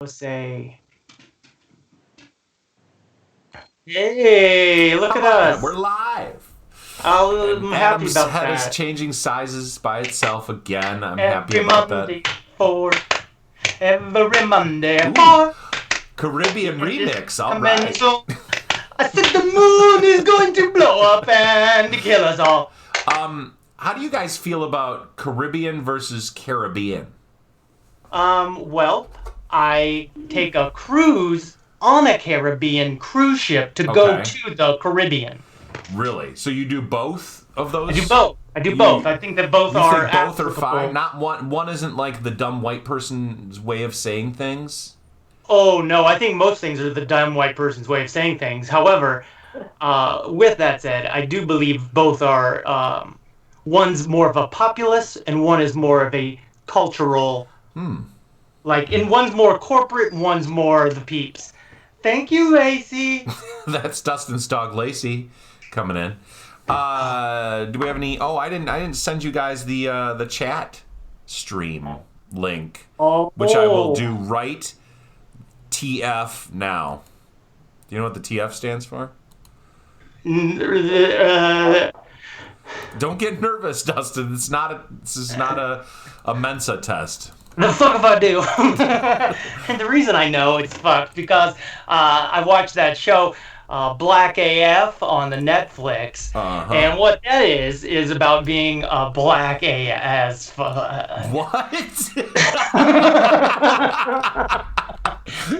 Say, hey, look How at about that? We're us. live. And I'm happy Adam's about head is that. changing sizes by itself again. I'm happy Every about that. Monday for every Monday Ooh, for the Caribbean end is remix. All right. commensal. I said the moon is going to blow up and kill us all. How do you guys feel about Caribbean versus Caribbean? Well, I take a cruise on a Caribbean cruise ship to go Okay. to the Caribbean. Really? So you do both of I do those? both. I do both. You I think that both you are think both are fine? applicable. Not one. One isn't like the dumb white person's way of saying things. Oh no, I think most things are the dumb white person's way of saying things. However, with that said, I do believe both are. One's more of a populist, and one is more of a cultural. Like, in one's more corporate, and one's more the peeps. Thank you, Lacey. That's Dustin's dog Lacey coming in. Do we have any? Oh, I didn't send you guys the chat stream link, which I will Oh, do right TF now. Do you know what the TF stands for? uh, Don't get nervous, Dustin. This is not a Mensa test. the fuck if I do? And the reason I know it's fucked because I watched that show Black AF on the Netflix, Uh huh. and what that is about being black A as fuck. What?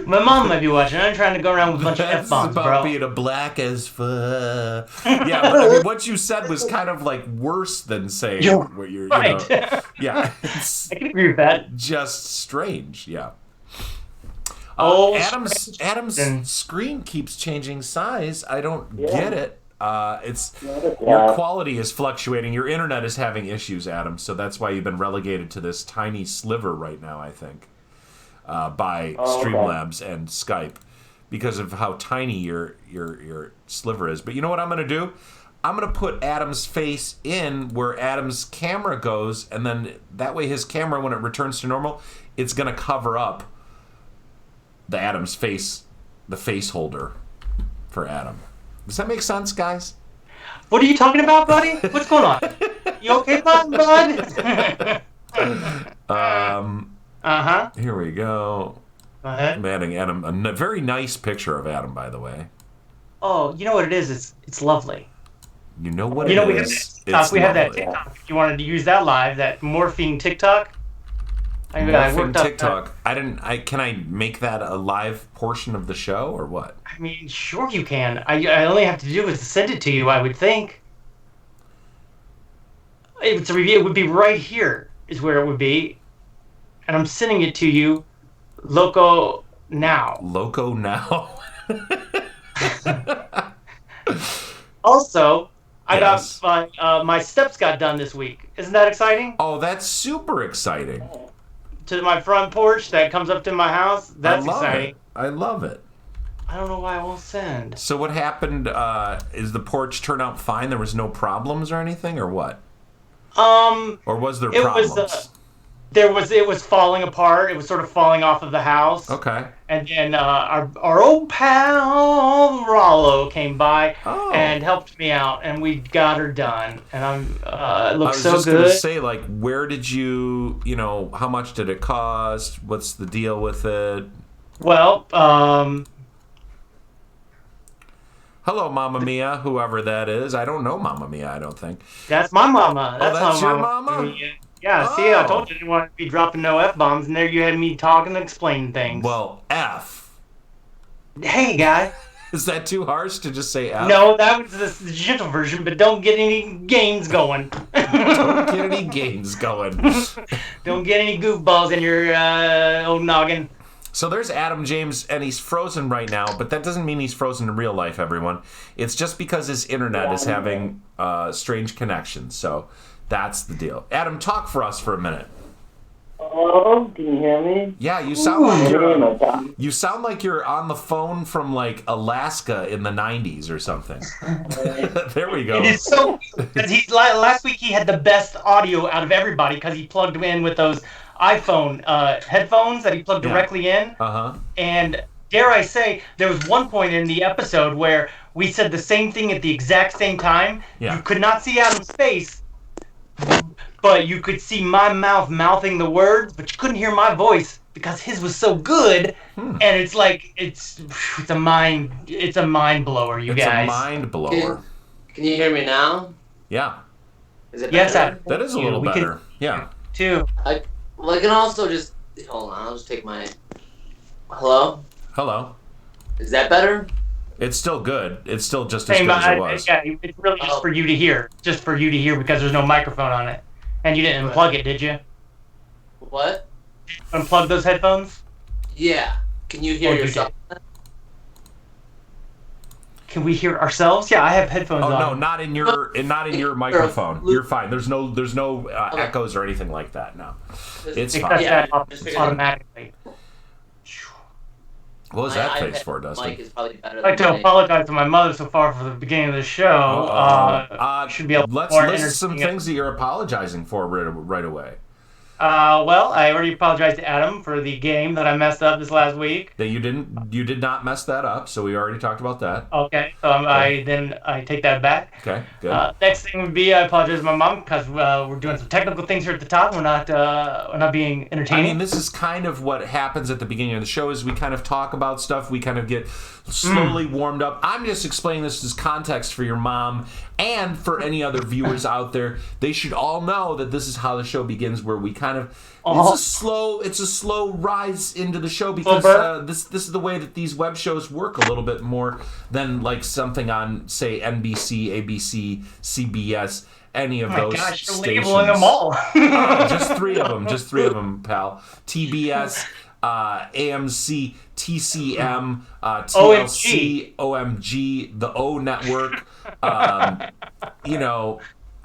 My mom might be watching. I'm trying to go around with a bunch of f That's bombs, about bro. being a black as fuck. Yeah, but I mean, what you said was kind of like worse than saying You're what you're, right. yeah, it's I can agree with that. just strange. Yeah. Oh, Adam's screen keeps changing size. I don't get it. It's Yeah. your quality is fluctuating. Your internet is having issues, Adam. So that's why you've been relegated to this tiny sliver right now. I think by Okay. Streamlabs and Skype because of how tiny your sliver is. But you know what I'm going to do? I'm going to put Adam's face in where Adam's camera goes, and then that way his camera, when it returns to normal, it's going to cover up the Adam's face, the face holder for Adam. Does that make sense, guys? what are you talking about, buddy? What's going on? You okay, bud? Uh-huh. Here we go. Go ahead. I'm adding Adam. A very nice picture of Adam, by the way. Oh, you know what it is? It's lovely. You know what You it know, we have that is? TikTok. It's We have that lovely. TikTok. If you wanted to use that live, that morphine TikTok. I Morphing worked up. TikTok. Can I make that a live portion of the show or what? I mean, sure you can. I only have to do is send it to you. I would think. It's a review. It would be right here. Is where it would be, and I'm sending it to you, loco now. Loco now. Also, I Yes. got my steps got done this week. Isn't that exciting? Oh, that's super exciting. To my front porch that comes up to my house. That's I love exciting. it. I love it. I don't know why I won't send. So what happened? Is the porch turn out fine? There was no problems or anything, or what? Or was there It problems? was it was falling apart. It was sort of falling off of the house. Okay. And then our old pal Rollo came by Oh. and helped me out, and we got her done. And it I looks was so just gonna good. say, like, where did how much did it cost? What's the deal with it? Well, Hello, Mamma Mia, whoever that is. I don't know Mamma Mia, I don't think. that's my mama. That's that's my your mama. mama? Yeah. See, I Oh. told you I didn't want to be dropping no f bombs, and there you had me talking and explaining things. Well, F. Hey, guy. Is that too harsh to just say F? No, that was the gentle version, but don't get any games going. Don't get any games going. Don't get any goofballs in your old noggin. So there's Adam James, and he's frozen right now, but that doesn't mean he's frozen in real life, everyone. It's just because his internet is having strange connections. So that's the deal. Adam, talk for us for a minute. Oh, can you hear me? Yeah, you sound like Ooh. you sound like you're on the phone from like Alaska in the 90s or something. There we go. It is so because last week he had the best audio out of everybody because he plugged in with those iPhone headphones that he plugged directly in. And dare I say, there was one point in the episode where we said the same thing at the exact same time. Yeah. You could not see Adam's face, but you could see my mouth mouthing the words, but you couldn't hear my voice because his was so good. And it's like it's a mind blower, you guys. It's a mind blower. Can you hear me now? Yeah. Is it Yes, better? That is a little better. Yeah. Too. I can also just hold on. I'll just take my. Hello. Hello. Is that better? It's still good. It's still just as Same, good as it was. yeah, it's really just for you to hear. Just for you to hear because there's no microphone on it. And you didn't unplug it, did you? What? Unplug those headphones? Yeah. Can you hear yourself? Can we hear ourselves? Yeah, I have headphones on. Oh no, not in your microphone. You're fine. There's no echoes or anything like that. No, it's It fine. cuts Yeah, that automatically. What was that face for, Dustin? Mic is probably better I'd like than to me. apologize to my mother so far for the beginning of the show. Should be able to Let's more list some entertaining. things that you're apologizing for right away. Well, I already apologized to Adam for the game that I messed up this last week. That you did not mess that up, so we already talked about that. Okay, so I take that back. Okay, good. Next thing would be I apologize to my mom because we're doing some technical things here at the top. We're not being I entertaining. mean, this is kind of what happens at the beginning of the show is we kind of talk about stuff. We kind of get slowly warmed up. I'm just explaining this as context for your mom and for any other viewers out there. They should all know that this is how the show begins, where we kind of it's a slow rise into the show because this is the way that these web shows work a little bit more than like something on say NBC, ABC, CBS. Any of those gosh, you're stations. labeling them all. Just three of them, pal. TBS, AMC, TCM, TLC, OMG, the O Network,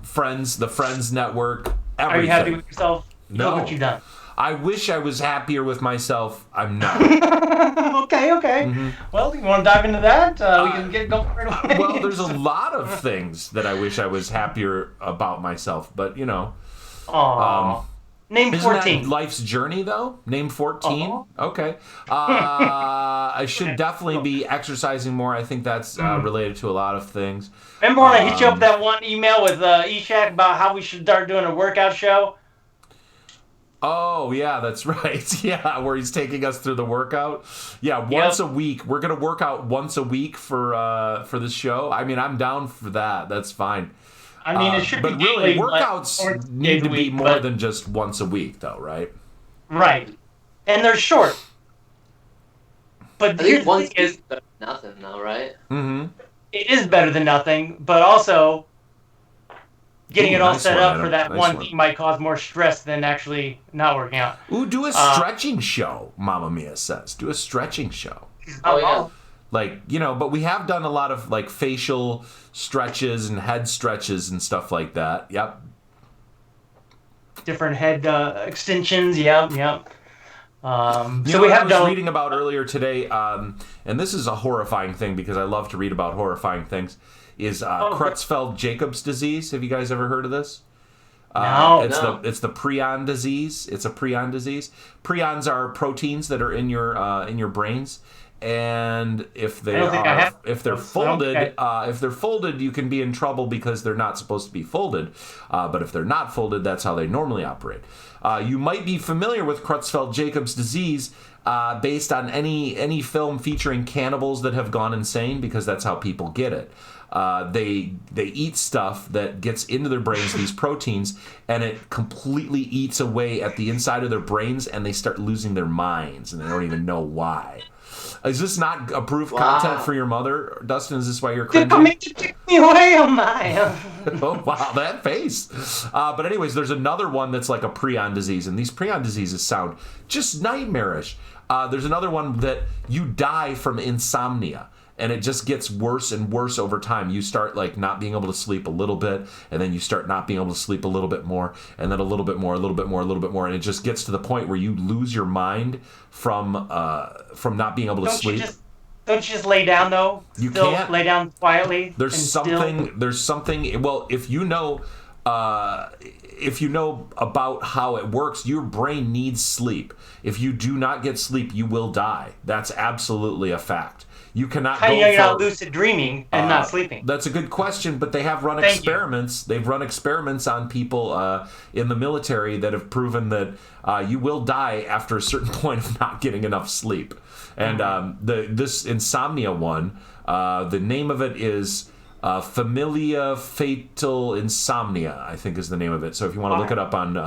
Friends, the Friends Network, everything. Are you happy with yourself? No. Look what you've done. I wish I was happier with myself. I'm not. Okay. Mm-hmm. Well, you want to dive into that? We can get going right away. Well, there's a lot of things that I wish I was happier about myself, but Aww. Name Isn't 14. that life's journey, though? Name 14? Okay. I should definitely be exercising more. I think that's related to a lot of things. Remember when I hit you up that one email with Eshak about how we should start doing a workout show? Oh, yeah, that's right. Yeah, where he's taking us through the workout. Yeah, once a week. We're going to work out once a week for this show. I mean, I'm down for that. That's fine. I mean, it should but be really, daily, workouts need to be more than just once a week, though, right? Right. And they're short. But I here's think the once thing is, is better than nothing, though, right? Mm-hmm. it is better than nothing, but also getting it all nice set one, up Adam. for that Nice one one. thing might cause more stress than actually not working out. Ooh, do a stretching show, Mamma Mia says. Do a stretching show. Oh, yeah. Like, but we have done a lot of, like, facial stretches and head stretches and stuff like that. Yep. Different head extensions, yep. So we I have was done reading about earlier today, and this is a horrifying thing because I love to read about horrifying things, is Creutzfeldt-Jacobs disease. Have you guys ever heard of this? No. It's the prion disease. It's a prion disease. Prions are proteins that are in your brains, and if they're folded, you can be in trouble because they're not supposed to be folded. But if they're not folded, that's how they normally operate. You might be familiar with Creutzfeldt-Jacobs disease based on any film featuring cannibals that have gone insane, because that's how people get it. They eat stuff that gets into their brains, these proteins, and it completely eats away at the inside of their brains, and they start losing their minds, and they don't even know why. Is this not approved content for your mother, Dustin? Is this why you're They're cringing? coming to take me away, oh my. Oh, wow, that face. But anyways, there's another one that's like a prion disease, and these prion diseases sound just nightmarish. There's another one that you die from insomnia, and it just gets worse and worse over time. You start like not being able to sleep a little bit, and then you start not being able to sleep a little bit more, and then a little bit more, a little bit more, a little bit more, and it just gets to the point where you lose your mind from not being able to sleep. Don't you just lay down though? You Still can't. lay down quietly. There's something. Well, if you know if you know about how it works, your brain needs sleep. If you do not get sleep, you will die. That's absolutely a fact. You cannot How do go you know for... you're not lucid dreaming and not sleeping? That's a good question, but they have run Thank you. experiments. They've run experiments on people in the military that have proven that you will die after a certain point of not getting enough sleep. And this insomnia one, the name of it is Familia Fatal Insomnia, I think is the name of it. So if you want to look it up on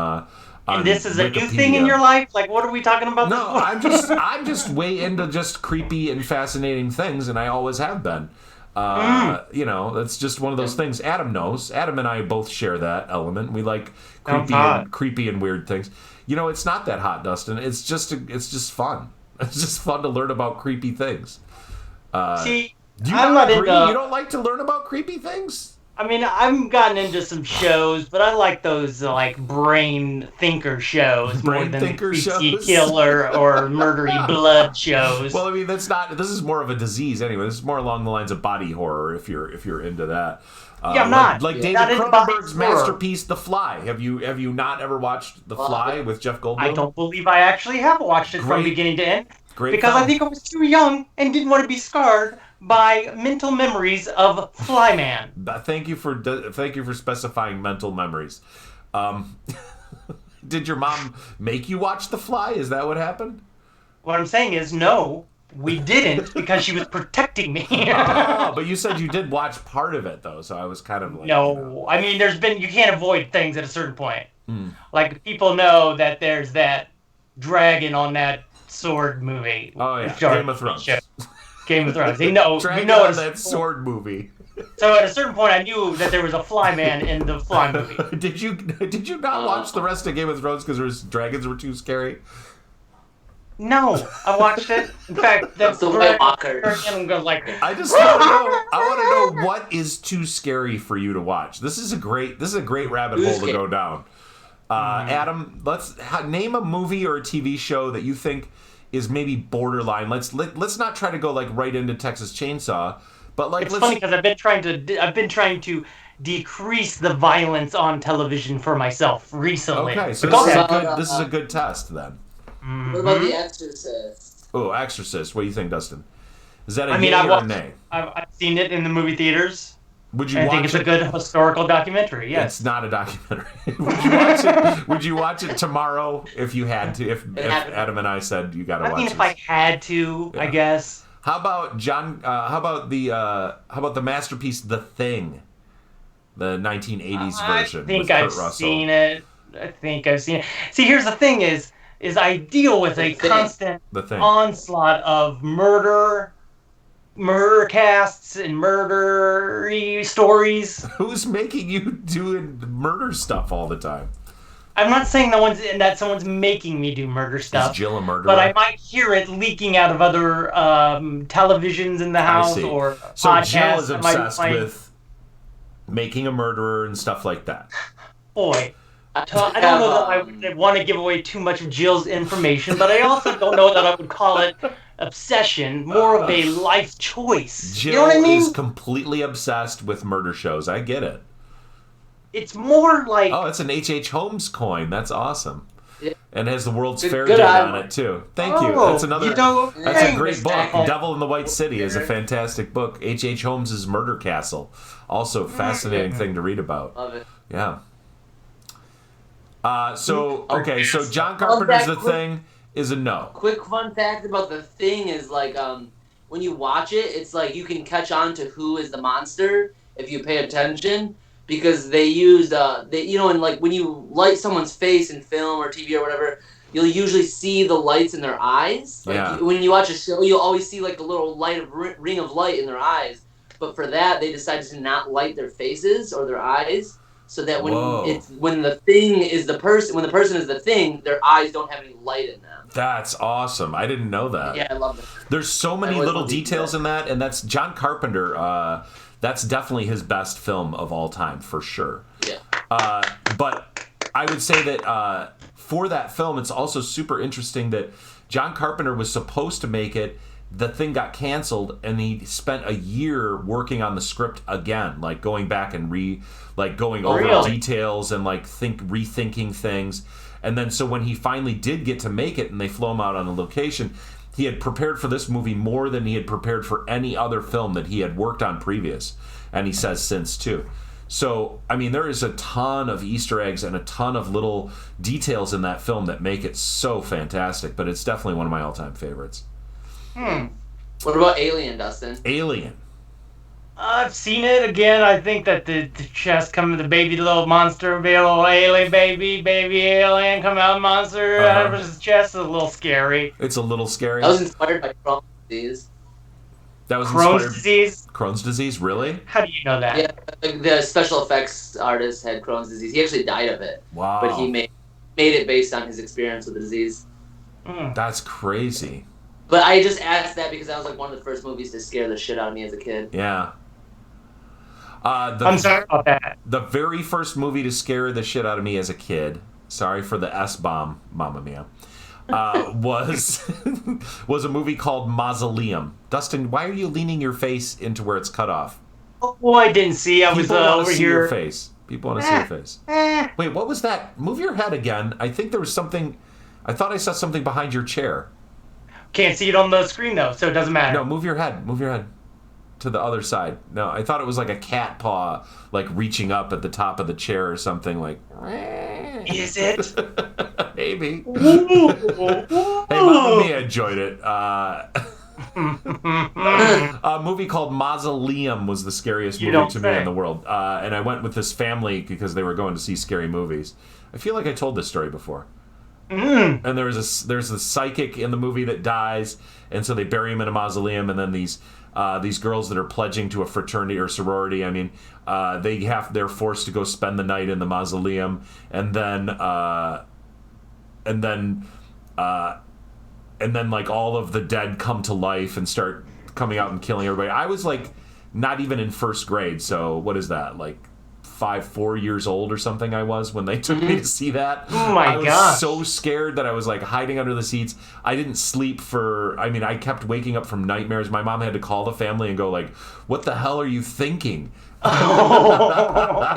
And this is a new Wikipedia. thing in your life? Like, what are we talking about? No, this for? I'm just way into just creepy and fascinating things, and I always have been. You know, that's just one of those things. Adam knows. Adam and I both share that element. We like creepy and weird things. You know, it's not that hot, Dustin. It's just fun. It's just fun to learn about creepy things. See, Do you I'm not not agree? into... You don't like to learn about creepy things? I mean, I've gotten into some shows, but I like those like brain thinker shows more Brain than thinker creepy shows? killer or murdery blood shows. Well, I mean, that's not. This is more of a disease anyway. This is more along the lines of body horror. If you're into that. Yeah, I'm not. Like David Not into body Cronenberg's horror. masterpiece, The Fly. Have you not ever watched The Fly with Jeff Goldblum? I don't believe I actually have watched it from Great- beginning to end Great because film. I think I was too young and didn't want to be scarred by mental memories of Flyman. Thank you for specifying mental memories. Did your mom make you watch The Fly? Is that what happened? What I'm saying is, no, we didn't because she was protecting me. Oh, but you said you did watch part of it though, so I was kind of like, No, I mean, you can't avoid things at a certain point. Like, people know that there's that dragon on that sword movie. Oh yeah, Sorry, Game of Thrones. show. Game of Thrones. You know Dragon at on a that sword movie. So at a certain point, I knew that there was a Flyman in the Fly movie. Did you not watch the rest of Game of Thrones because dragons were too scary? No, I watched it. In fact, that's the White Walker. I'm going like, I just want to know. I want to know what is too scary for you to watch. This is a great rabbit hole to go down. Adam, let's name a movie or a TV show that you think is maybe borderline. Let's not try to go like right into Texas Chainsaw, but like it's funny because I've been trying to decrease the violence on television for myself recently. Okay, so this is a good test then. What about The Exorcist? Oh, Exorcist. What do you think, Dustin? Is that a yay or a nay? I've seen it in the movie theaters. Would you I watch think it's it? a good historical documentary. Yes. It's not a documentary. Would you watch it? Would you watch it tomorrow if you had to? If Adam and I said you got to watch it. I mean, if I had to, I guess. How about How about the masterpiece, The Thing, the 1980s version? I think with I've Kurt Russell. seen it. I think I've seen it. See, here's the thing: is I deal with a constant onslaught of murder casts and murder stories. Who's making you doing murder stuff all the time? I'm not saying that someone's making me do murder stuff. Is Jill a murderer? But I might hear it leaking out of other televisions in the house or so podcasts. Jill is that might be obsessed playing. with making a murderer and stuff like that. Boy, I don't know that I would want to give away too much of Jill's information, but I also don't know that I would call it obsession, more of a life choice. Jill You know what I mean? is completely obsessed with murder shows. I get it. It's more like... Oh, it's an H.H. Holmes coin. That's awesome. Yeah. And has the World's Fair good date eye. on it, too. Thank you. Oh, That's another... you know, That's a great Mr. book. Apple. Devil in the White City is a fantastic book. H.H. Holmes' Murder Castle. Also a fascinating thing to read about. Love it. Yeah. So John Carpenter's The Thing is a no. Quick fun fact about The Thing is like when you watch it, it's like you can catch on to who is the monster if you pay attention because they used and like when you light someone's face in film or TV or whatever, you'll usually see the lights in their eyes. Like when you watch a show, you'll always see like the little ring of light in their eyes. But for that, they decided to not light their faces or their eyes. So that when the thing is the person, when the person is the thing, their eyes don't have any light in them. That's awesome. I didn't know that. Yeah, I love it. There's so many little details in that, and that's John Carpenter. That's definitely his best film of all time, for sure. Yeah. But I would say that for that film, it's also super interesting that John Carpenter was supposed to make it the thing got canceled, and he spent a year working on the script again, like going back and going over details and like rethinking things. And then so when he finally did get to make it and they flew him out on a location, he had prepared for this movie more than he had prepared for any other film that he had worked on previous. And he says since too. So, I mean, there is a ton of Easter eggs and a ton of little details in that film that make it so fantastic, but it's definitely one of my all-time favorites. What about Alien, Dustin? Alien. I've seen it again. I think that the chest coming, the baby little monster, little alien baby alien come out monster out of his chest is a little scary. It's a little scary. That was inspired by Crohn's disease. That was Crohn's disease? Crohn's disease, really? How do you know that? Yeah, the special effects artist had Crohn's disease. He actually died of it. Wow. But he made it based on his experience with the disease. That's crazy. But I just asked that because that was like one of the first movies to scare the shit out of me as a kid. Yeah. I'm sorry about that. The very first movie to scare the shit out of me as a kid, sorry for the S-bomb, Mamma Mia, was a movie called Mausoleum. Dustin, why are you leaning your face into where it's cut off? Oh, I didn't see. I was over see here. Your face. People want to see your face. Wait, what was that? Move your head again. I think there was something. I thought I saw something behind your chair. Can't see it on the screen though, so it doesn't matter. No, move your head. Move your head to the other side. No, I thought it was like a cat paw, like reaching up at the top of the chair or something. Like, is it? Maybe. Hey, Mamma Mia enjoyed it. A movie called Mausoleum was the scariest movie to me in the world. And I went with this family because they were going to see scary movies. I feel like I told this story before. And there's a psychic in the movie that dies, and so they bury him in a mausoleum, and then these girls that are pledging to a fraternity or sorority, I mean, they're forced to go spend the night in the mausoleum, and then like all of the dead come to life and start coming out and killing everybody. I was like not even in first grade, so what is that, like 4 years old or something I was when they took me to see that. Oh my gosh. I was so scared that I was like hiding under the seats. I didn't sleep I kept waking up from nightmares. My mom had to call the family and go like, what the hell are you thinking? But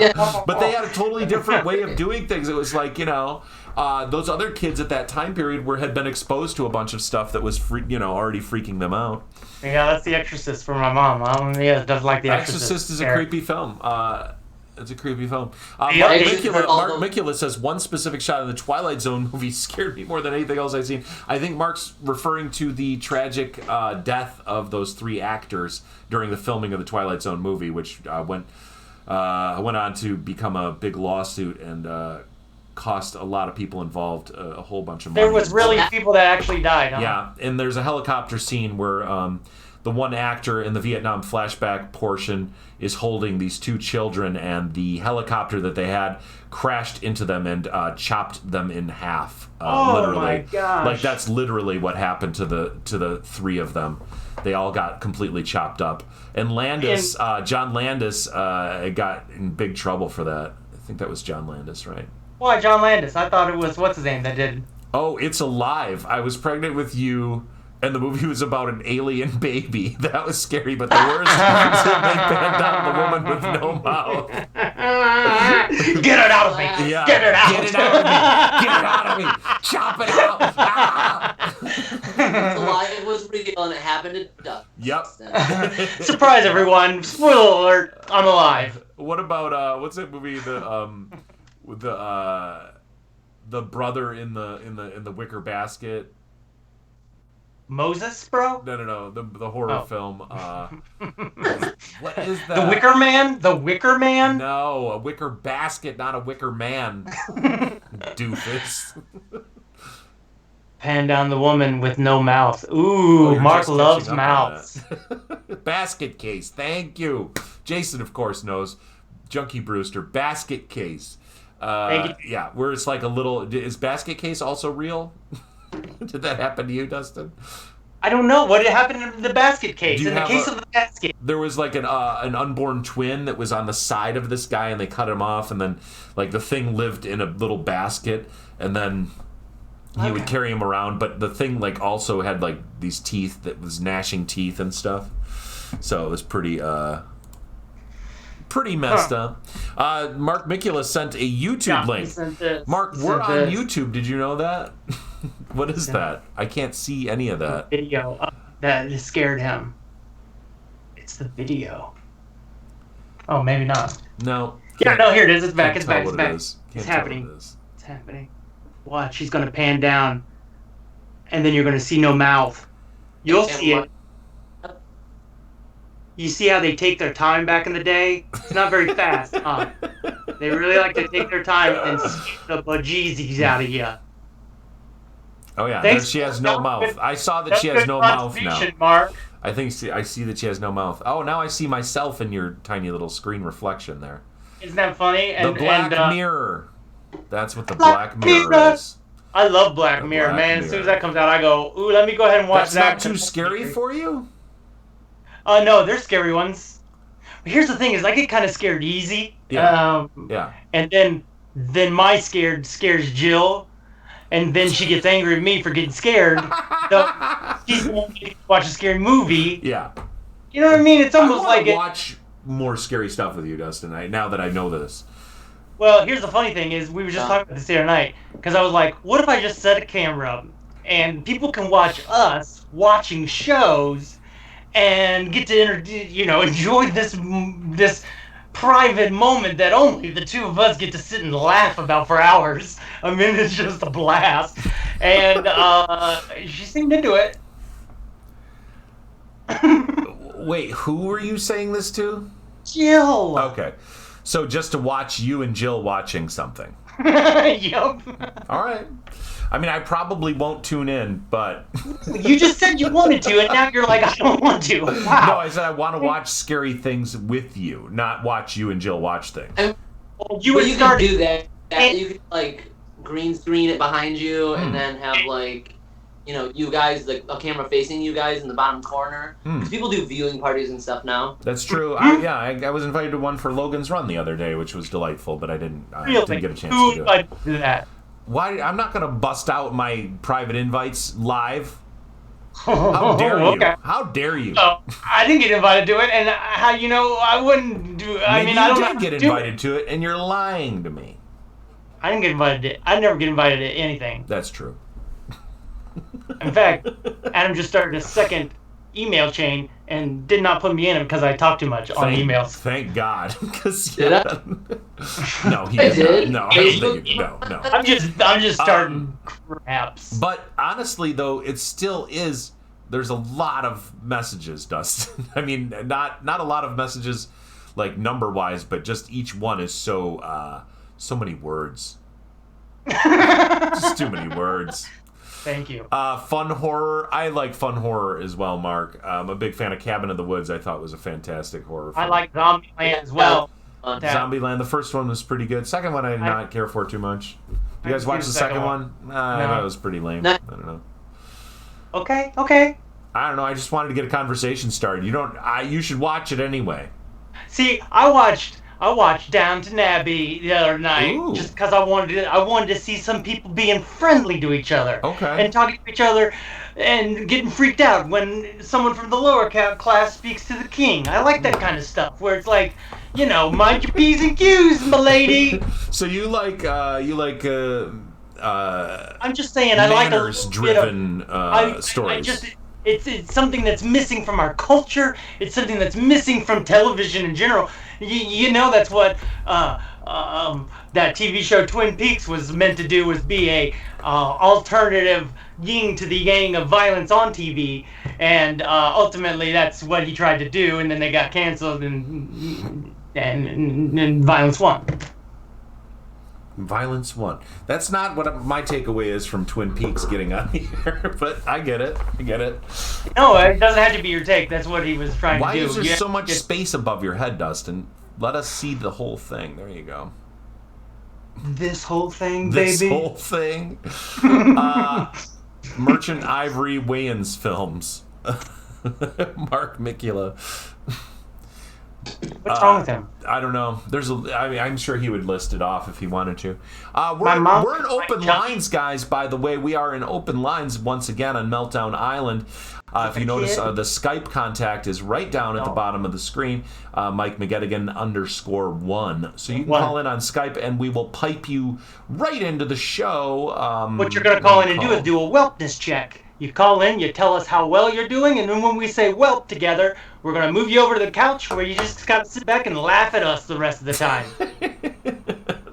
they had a totally different way of doing things. It was like, those other kids at that time period had been exposed to a bunch of stuff that was already freaking them out. Yeah, that's The Exorcist for my mom. Doesn't like The Exorcist. Exorcist is a creepy film. It's a creepy film. Mark Mikula says one specific shot of the Twilight Zone movie scared me more than anything else I've seen. I think Mark's referring to the tragic death of those 3 actors during the filming of the Twilight Zone movie, which went on to become a big lawsuit and cost a lot of people involved a whole bunch of money. There was really people that actually died, huh? Yeah, and there's a helicopter scene where the one actor in the Vietnam flashback portion is holding these 2 children, and the helicopter that they had crashed into them and chopped them in half. Literally. My gosh! Like that's literally what happened to the 3 of them. They all got completely chopped up. And John Landis, got in big trouble for that. I think that was John Landis, right? Why John Landis? I thought it was what's his name that did. Oh, It's Alive. I Was Pregnant with You. And the movie was about an alien baby. That was scary, but the worst is when they banned out the woman with no mouth. Get it out of me! Yeah. Get it out! Get it out of me! Get it out of me! Chop it out! Ah! It's alive. It was real, and it happened to Duck. Yep. Surprise, everyone! Spoiler alert! I'm alive. What about what's that movie? With the brother in the wicker basket. Moses, bro? No. The horror film. What is that? The Wicker Man? The Wicker Man? No, a wicker basket, not a wicker man. Doofus. Pan down the woman with no mouth. Ooh, Mark loves mouths. Basket case. Thank you. Jason, of course, knows. Junkie Brewster. Basket case. Thank you. Yeah, where it's like a little. Is basket case also real? Did that happen to you, Dustin? I don't know. What happened in the basket case? In the case of the basket. There was like an unborn twin that was on the side of this guy, and they cut him off, and then like the thing lived in a little basket, and then he would carry him around, but the thing like also had like these teeth that was gnashing teeth and stuff. So it was pretty messed up. Mark Mikula sent a YouTube link. Mark, we're on YouTube. Did you know that? What is that? I can't see any of that. Video that scared him. It's the video. Oh, maybe not. No. Yeah, no, here it is. It's back. It's back. It's back. It's happening. It's happening. Watch. He's going to pan down, and then you're going to see no mouth. You'll see it. You see how they take their time back in the day? It's not very fast, huh? They really like to take their time and skeet the bejeezies out of you. Oh, yeah. She has no mouth. I saw that she has no mouth now. Mark. I see that she has no mouth. Oh, now I see myself in your tiny little screen reflection there. Isn't that funny? The Black Mirror. That's what the Black Mirror is. I love Black Mirror, man. As soon as that comes out, I go, ooh, let me go ahead and watch that. That's not too scary for you? No, they're scary ones. But here's the thing: is I get kind of scared easy. Yeah. And then my scares Jill, and then she gets angry at me for getting scared. So she's going to watch a scary movie. Yeah. You know what I mean? It's almost like watch more scary stuff with you, Dustin. Now that I know this. Well, here's the funny thing: is we were just talking about this the other night because I was like, what if I just set a camera up and people can watch us watching shows. And get to enjoy this private moment that only the two of us get to sit and laugh about for hours. I mean, it's just a blast. And she seemed into it. Wait, who were you saying this to? Jill. Okay, so just to watch you and Jill watching something. Yup. All right. I mean, I probably won't tune in, but... You just said you wanted to, and now you're like, I don't want to. Wow. No, I said I want to watch scary things with you, not watch you and Jill watch things. You can do that. You can, like, green screen it behind you, and then have, like, you guys, like, a camera facing you guys in the bottom corner. Because people do viewing parties and stuff now. That's true. I was invited to one for Logan's Run the other day, which was delightful, but I didn't get a chance to do it. Do that. Why? I'm not going to bust out my private invites live. How dare you? Okay. How dare you? I didn't get invited to it, and I wouldn't do. I did get invited to it, and you're lying to me. I didn't get invited to it. I never get invited to anything. That's true. In fact, Adam just started a second email chain and did not put me in it because I talked too much on emails. Thank God. Did I? No, he did not. No. I'm just starting craps. But honestly, though, it still is. There's a lot of messages, Dustin. I mean, not a lot of messages, like number wise, but just each one is so many words. Just too many words. Thank you. Fun horror. I like fun horror as well, Mark. I'm a big fan of Cabin in the Woods. I thought was a fantastic horror film. I like Zombieland as well. Zombieland. The first one was pretty good. Second one I did not care for too much. You guys watch the second one? I thought it was pretty lame. I don't know. Okay. I don't know. I just wanted to get a conversation started. You should watch it anyway. See, I watched Downton Abbey the other night just because I wanted to see some people being friendly to each other. Okay. And talking to each other and getting freaked out when someone from the lower class speaks to the king. I like that kind of stuff where it's like, mind your P's and Q's, my lady. So you like I'm just saying I like manners-driven stories. It's something that's missing from our culture. It's something that's missing from television in general. That's what that TV show Twin Peaks was meant to do, was be a alternative yin to the yang of violence on TV, and ultimately that's what he tried to do, and then they got canceled, and violence won. Violence won. That's not what my takeaway is from Twin Peaks getting on here, but I get it. No, it doesn't have to be your take. That's what he was trying to do. Why is there so much space above your head, Dustin? Let us see the whole thing. There you go. This whole thing, baby? This whole thing? Merchant Ivory Wayans films. Mark Mikula. What's wrong with him? I don't know. I'm sure he would list it off if he wanted to. My mom We're in open lines, guys. By the way, we are in open lines once again on Meltdown Island. If you notice, the Skype contact is right down at the bottom of the screen. Mike McGettigan _1. So you can call in on Skype, and we will pipe you right into the show. What you're going to call in and do is do a wellness check. You call in, you tell us how well you're doing, and then when we say "welp" together, we're going to move you over to the couch where you just got to sit back and laugh at us the rest of the time.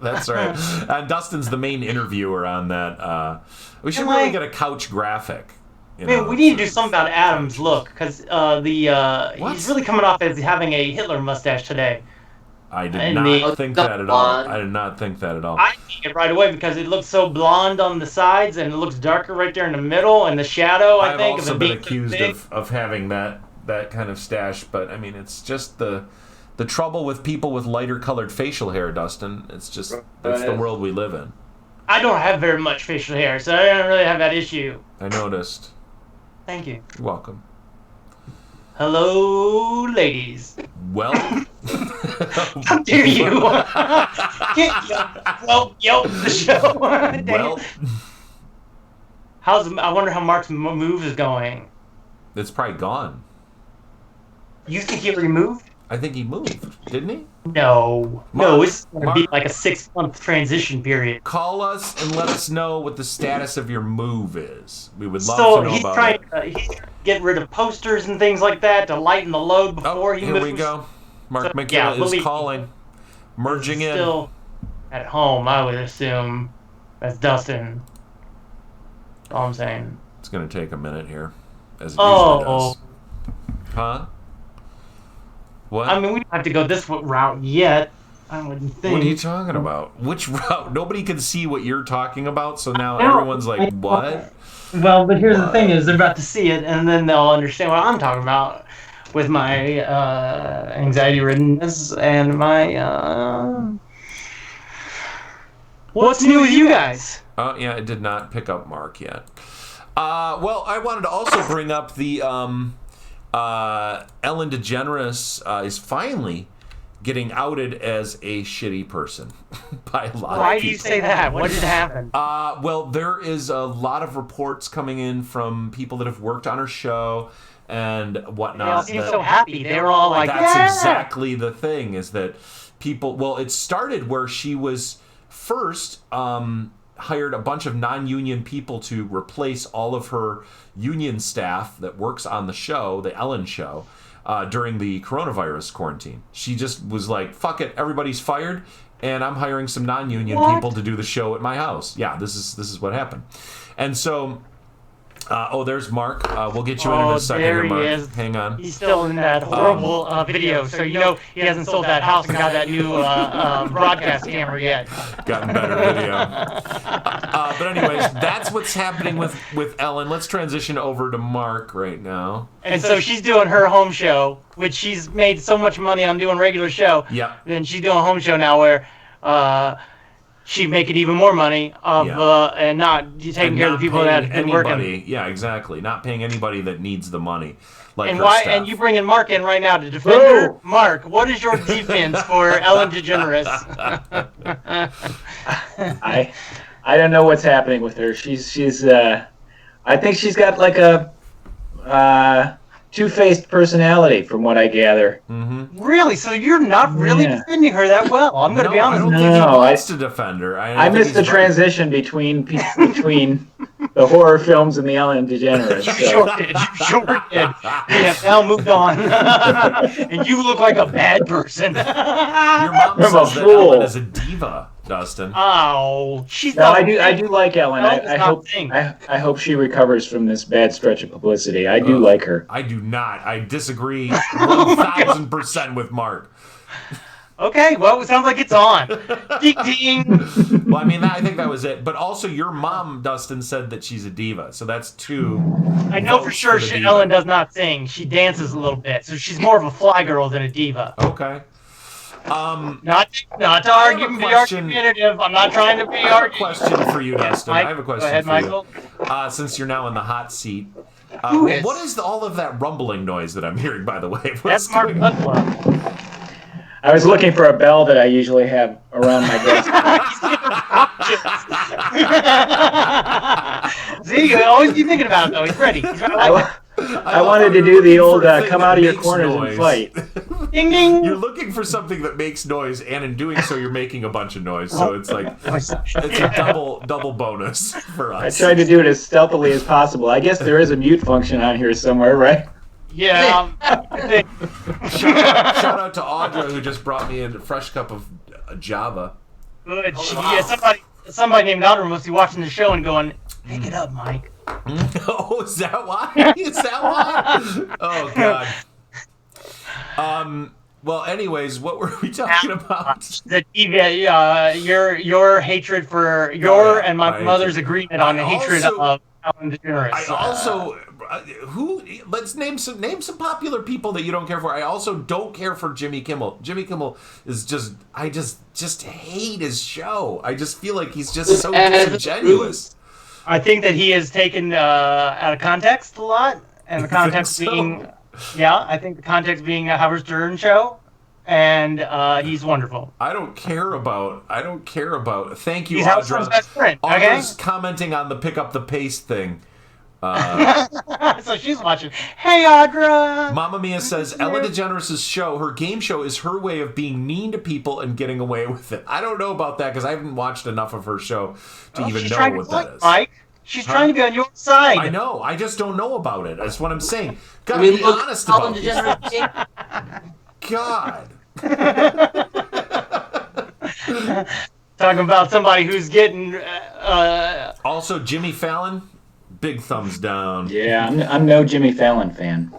That's right. And Dustin's the main interviewer on that. We should really get a couch graphic. Man, we need to do something about Adam's look, because he's really coming off as having a Hitler mustache today. I did not think that at all. I did not think that at all. I think it right away because it looks so blonde on the sides and it looks darker right there in the middle and the shadow, I think. I've also been accused of having that kind of stash, but I mean, it's just the trouble with people with lighter colored facial hair, Dustin. It's just, that's the world we live in. I don't have very much facial hair, so I don't really have that issue. I noticed. Thank you. You're welcome. Hello, ladies. Well, how dare you? Yelp the show. Well, I wonder how Mark's move is going. It's probably gone. You think he removed? I think he moved, didn't he? No, it's going to be like a 6-month transition period. Call us and let us know what the status of your move is. We would love to know about it. He's trying to get rid of posters and things like that to lighten the load before he moves. Here we go. Mark McGill is calling. Merging in. Still at home, I would assume. That's Dustin. That's all I'm saying. It's going to take a minute here, as it usually does. Huh? What? I mean, we don't have to go this route yet. I wouldn't think. What are you talking about? Which route? Nobody can see what you're talking about, so now everyone's like, what? Well, but here's the thing is they're about to see it, and then they'll understand what I'm talking about with my anxiety-riddenness and my... What's new with you guys? Yeah, it did not pick up Mark yet. Well, I wanted to also bring up the... Ellen DeGeneres is finally getting outed as a shitty person by a lot of people. Why do you say that? What did happen? Well, there is a lot of reports coming in from people that have worked on her show and whatnot. They all seem so happy. They were all like, that's exactly the thing, is that people... Well, it started where she was first... hired a bunch of non-union people to replace all of her union staff that works on the show, the Ellen show, during the coronavirus quarantine. She just was like, fuck it, everybody's fired, and I'm hiring some non-union people to do the show at my house. Yeah, this is what happened. And so... there's Mark. We'll get you in a second here, Mark. Is. Hang on. He's still in that horrible video, so you know he hasn't sold that house and got that new broadcast camera yet. Gotten better video. But anyways, that's what's happening with Ellen. Let's transition over to Mark right now. And so she's doing her home show, which she's made so much money on doing regular show. Yeah. Then she's doing a home show now where... she'd make it even more money and not taking care of the people that have been working. Yeah, exactly. Not paying anybody that needs the money. Like and her why? staff. And you bring in Mark in right now to defend her. Mark, what is your defense for Ellen DeGeneres? I don't know what's happening with her. She's I think she's got like a two-faced personality, from what I gather. Mm-hmm. Really? So you're not really defending her that well? I'm going to be honest. I don't think he wants to defend her. I missed the transition between the horror films and the Ellen DeGeneres. You sure did. You sure did. We have now moved on. And you look like a bad person. Your mom says that Ellen is a diva, Dustin. Oh, she's not. No, I do like Ellen. I hope she recovers from this bad stretch of publicity. I do like her. I do not. I disagree 1,000% with Mark. Okay, well, it sounds like it's on. Ding, ding. Well, I mean, I think that was it. But also, your mom, Dustin, said that she's a diva. So that's two. I know for sure Ellen does not sing. She dances a little bit. So she's more of a fly girl than a diva. Okay. Not to argue and be argumentative. I'm not trying to be argumentative. I have a question for you, Dustin. I have a question Go ahead, for Michael. you. Since you're now in the hot seat. What is all of that rumbling noise that I'm hearing, by the way? That's Mark Butler. I was looking for a bell that I usually have around my desk. See, you always be thinking about it, though. He's ready. He's ready. I wanted to do the old come out of your corners and fight. Ding, ding. You're looking for something that makes noise, and in doing so, you're making a bunch of noise. So it's like it's a double bonus for I us. tried to do it as stealthily as possible. I guess there is a mute function on here somewhere, right? Yeah. Shout out to Audra, who just brought me a fresh cup of Java. Good. Yeah, somebody named Audra must be watching the show and going, "Pick it up, Mike." Oh, is that why? Is that why? Oh God. Well, anyways, what were we talking about? Your hatred for and my mother's agreement on the hatred of Ellen DeGeneres. I also let's name some popular people that you don't care for. I also don't care for Jimmy Kimmel. Jimmy Kimmel is I just hate his show. I just feel like he's just so disingenuous. I think that he is taken out of context a lot, and the context being, I think the context being a Howard Stern show, and he's wonderful. I don't care about. Thank you, He's Howard Stern's best friend. Okay. Audra's commenting on the pick up the pace thing. So she's watching. Hey, Audra. Mamma Mia says Ellen DeGeneres' show, her game show, is her way of being mean to people and getting away with it. I don't know about that because I haven't watched enough of her show to even know what that is. Mike. She's trying to be on your side. I know. I just don't know about it. That's what I'm saying. Gotta be honest about this. God. Talking about somebody who's getting. Also, Jimmy Fallon, big thumbs down. Yeah, I'm no Jimmy Fallon fan.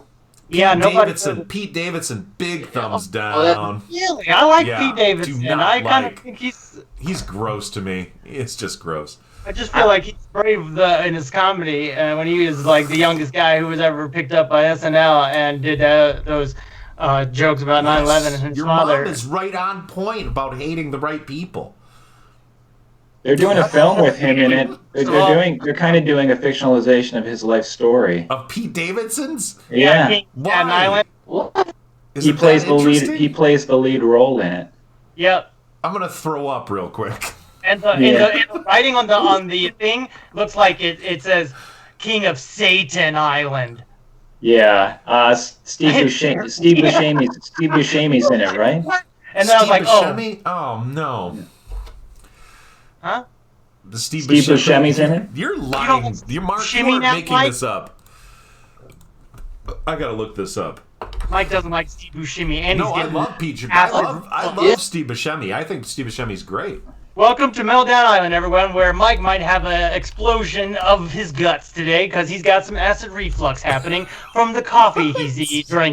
Pete Davidson, big thumbs down. Really, I like Pete Davidson. I kind of think he's gross to me. It's just gross. I just feel like he's brave in his comedy when he was like the youngest guy who was ever picked up by SNL and did those jokes about 9/11 and his father. Your mom is right on point about hating the right people. They're doing a film with him in it. They're kind of doing a fictionalization of his life story. Of Pete Davidson's? Yeah. Why? What? He plays the lead. He plays the lead role in it. Yep. I'm gonna throw up real quick. And the writing on the thing looks like it says King of Satan Island. Yeah. Steve Buscemi's in it, right? And then I was like, Buscemi? Oh no. Huh? The Steve Buscemi's in it? You're lying. You're making this up. I gotta look this up. Mike doesn't like Steve Buscemi, and I love Pete. I love Steve Buscemi. I think Steve Buscemi's great. Welcome to Meltdown Island, everyone, where Mike might have an explosion of his guts today because he's got some acid reflux happening from the coffee he's eating.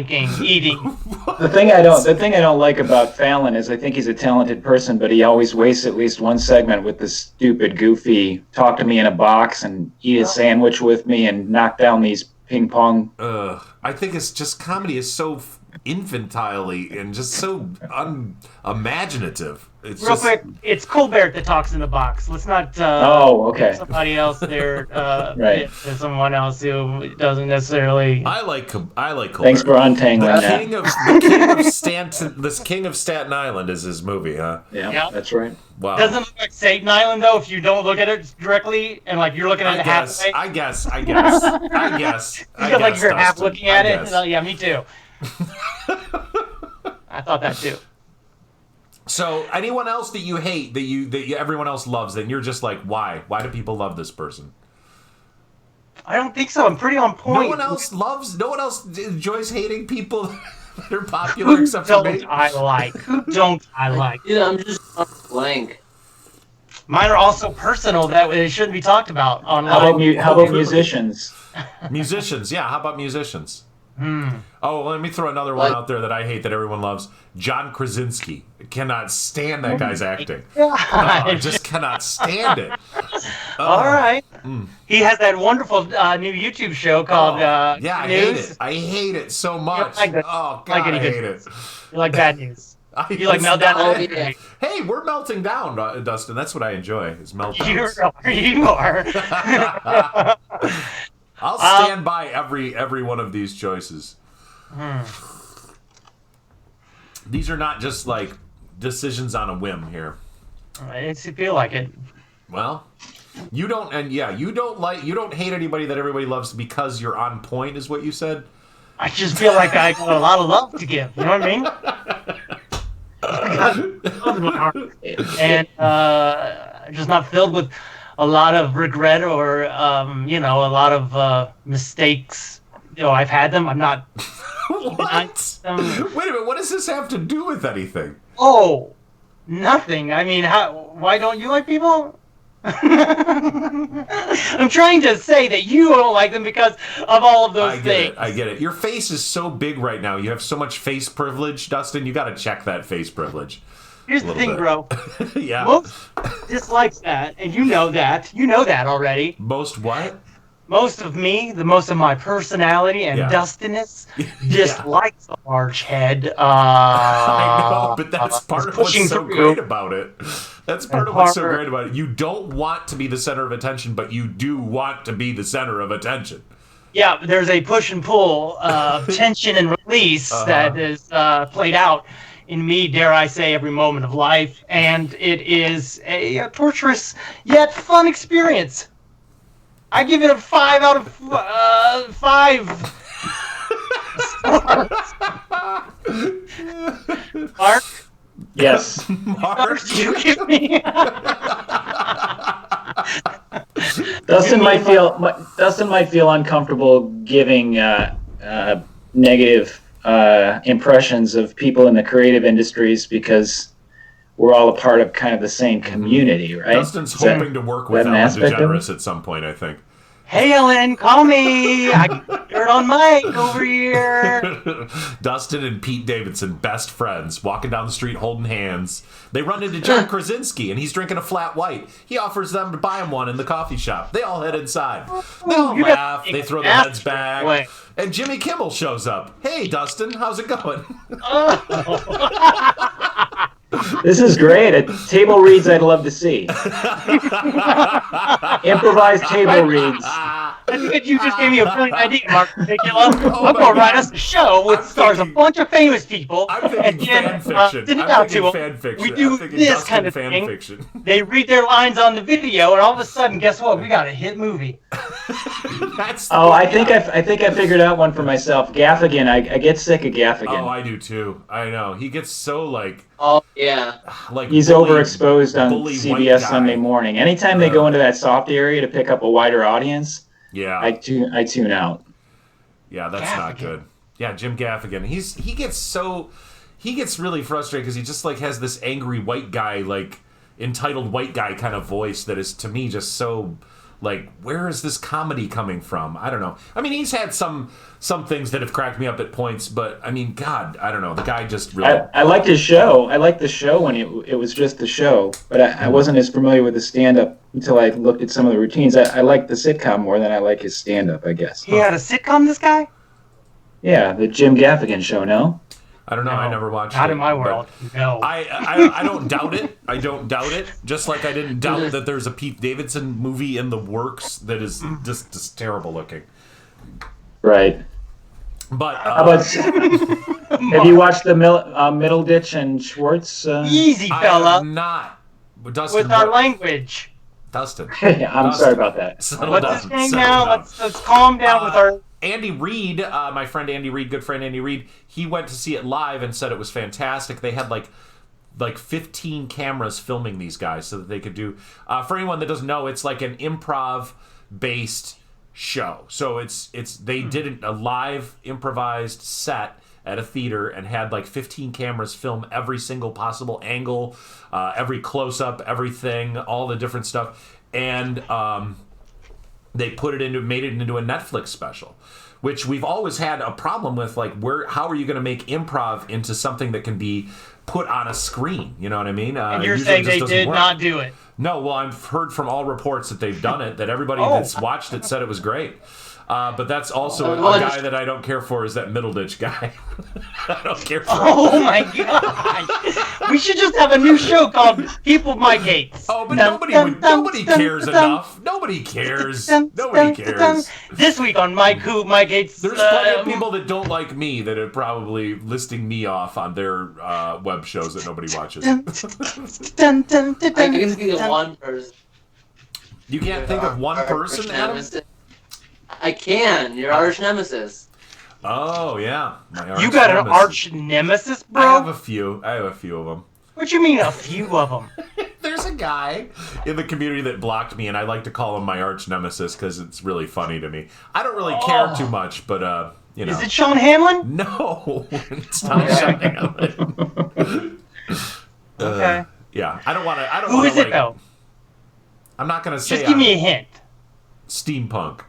The thing I don't like about Fallon is I think he's a talented person, but he always wastes at least one segment with this stupid, goofy, talk to me in a box and eat a sandwich with me and knock down these ping pong. I think it's just comedy is so infantile and just so unimaginative. It's Real quick, it's Colbert that talks in the box. Let's not okay. somebody else there, right. Someone else who doesn't necessarily. I like Colbert. Thanks for untangling that. The King of Staten Island is his movie, huh? Yeah, that's right. Wow. Doesn't look like Satan Island though if you don't look at it directly and like you're looking at it halfway. I guess. You feel like you're half looking at it. Yeah, me too. I thought that too. So, anyone else that you hate that everyone else loves, then you're just like, why? Why do people love this person? I don't think so. I'm pretty on point. No one else enjoys hating people that are popular except for me. Who don't I like? Yeah, I'm just blank. Mine are also personal that it shouldn't be talked about online. How about musicians? Musicians, yeah. How about musicians? Oh, let me throw another one out there that I hate that everyone loves. John Krasinski. I cannot stand that guy's acting. I just cannot stand it. All right. He has that wonderful new YouTube show called I News. hate it so much. Like oh, God, I hate it. You like bad news. You like Meltdown? Yeah. Hey, we're melting down, Dustin. That's what I enjoy, is meltdowns. You are. I'll stand by every one of these choices. These are not just like decisions on a whim here. It's feel like it. Well, you don't hate anybody that everybody loves because you're on point, is what you said. I just feel like I got a lot of love to give. You know what I mean? And just not filled with a lot of regret or a lot of mistakes. I've had them. I'm not. What? Wait a minute. What does this have to do with anything? Oh, nothing. I mean, why don't you like people? I'm trying to say that you don't like them because of all of those things. I get it. Your face is so big right now. You have so much face privilege, Dustin. You got to check that face privilege. Here's the thing, bro. Yeah. Most dislikes that, and you know that. You know that already. Most what? Most of me, most of my personality and Dustiness dislikes a large head. I know, but that's part of what's so great about it. That's part of what's so great about it. You don't want to be the center of attention, but you do want to be the center of attention. Yeah, there's a push and pull, tension and release that is played out in me, dare I say, every moment of life, and it is a torturous yet fun experience. I give it a 5 out of 5 stars. Mark? Yes. Mark? You give me? Dustin might feel uncomfortable giving negative impressions of people in the creative industries because we're all a part of kind of the same community, right? Dustin's hoping to work with Ellen DeGeneres at some point, I think. Hey, Ellen, call me. I got dirt on Mike over here. Dustin and Pete Davidson, best friends, walking down the street holding hands. They run into John Krasinski, and he's drinking a flat white. He offers them to buy him one in the coffee shop. They all head inside. They all laugh. They throw their heads back. And Jimmy Kimmel shows up. Hey, Dustin, how's it going? This is great. Table reads I'd love to see. Improvised table reads. I think that you just gave me a brilliant idea, Mark. I'm going to write us a show with stars a bunch of famous people. I'm thinking fan fiction. We do this kind of thing. Fiction. They read their lines on the video, and all of a sudden, guess what? We got a hit movie. I think I figured out one for myself. Gaffigan. I get sick of Gaffigan. Oh, I do too. I know. He gets so like. Oh yeah. Like he's overexposed on CBS Sunday morning. Anytime they go into that soft area to pick up a wider audience, I tune out. Yeah, that's not good. Yeah, Jim Gaffigan. He gets really frustrated because he just like has this angry white guy, like entitled white guy kind of voice that is to me just so. Like, where is this comedy coming from? I don't know. I mean, he's had some things that have cracked me up at points, but I mean, God, I don't know. The guy just really. I liked his show. I liked the show when it was just the show, but I wasn't as familiar with the stand-up until I looked at some of the routines. I liked the sitcom more than I like his stand-up, I guess. He had a sitcom, this guy? Yeah, the Jim Gaffigan show. No. I don't know. No, I never watched it. Not in my world. No. I don't doubt it. I don't doubt it. Just like I didn't doubt that there's a Pete Davidson movie in the works that is just terrible looking. Right. But how about? Have you watched the Middleditch and Schwartz? Easy, fella. I have not. Dustin, with our language. Dustin. I'm sorry about that. What's his name now? Let's calm down with our. Andy Reid, my friend Andy Reid, good friend Andy Reid, he went to see it live and said it was fantastic. They had like 15 cameras filming these guys so that they could do. For anyone that doesn't know, it's like an improv-based show. So they did a live improvised set at a theater and had like 15 cameras film every single possible angle, every close-up, everything, all the different stuff, and they made it into a Netflix special, which we've always had a problem with. Like, how are you going to make improv into something that can be put on a screen? You know what I mean? And you're saying they did not do it? No. Well, I've heard from all reports that they've done it. That everybody that's watched it said it was great. But that's also Well, a guy that I don't care for is that Middleditch guy. I don't care for Oh my god! We should just have a new show called People My Gates. Oh, but nobody cares enough. Nobody cares. Nobody cares. This week on My Gates. There's plenty of people that don't like me that are probably listing me off on their web shows that nobody watches. I can think of one person. You can't think of one person, Adam? I can. Your arch nemesis. Oh, yeah. My arch You got an nemesis. arch nemesis, bro? I have a few of them. What you mean a few of them? There's a guy in the community that blocked me, and I like to call him my arch nemesis because it's really funny to me. I don't really care too much, but, you know. Is it Sean Hanlon? No, it's not Sean Hanlon. Okay. Yeah, I don't want to. Who is it, though? I'm not going to say. Just give me a hint. Steampunk.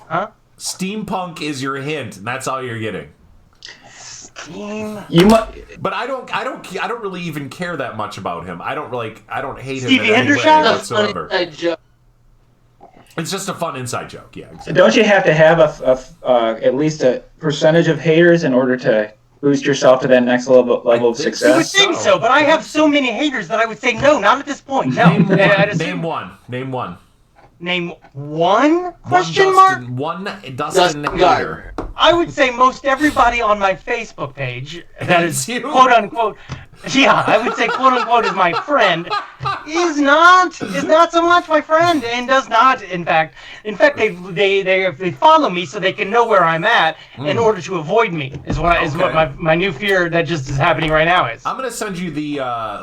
Huh? Steampunk is your hint, and that's all you're getting. You might. But I don't really even care that much about him. I don't hate him Stevie in any way Hendershot? whatsoever. That's a joke. It's just a fun inside joke, yeah. Exactly. Don't you have to have at least a percentage of haters in order to boost yourself to that next level of think You would success? think so, but I have so many haters that I would say no, not at this point. No. Name one. I'd assume- Name one. Name one. Name one? Question mark? One Dustin Dustin hater. Gardner. I would say most everybody on my Facebook page that is You? quote unquote, yeah, I would say quote unquote is my friend, is not so much my friend and does not in fact they follow me so they can know where I'm at in order to avoid me is what my new fear that just is happening right now is. I'm going to send you the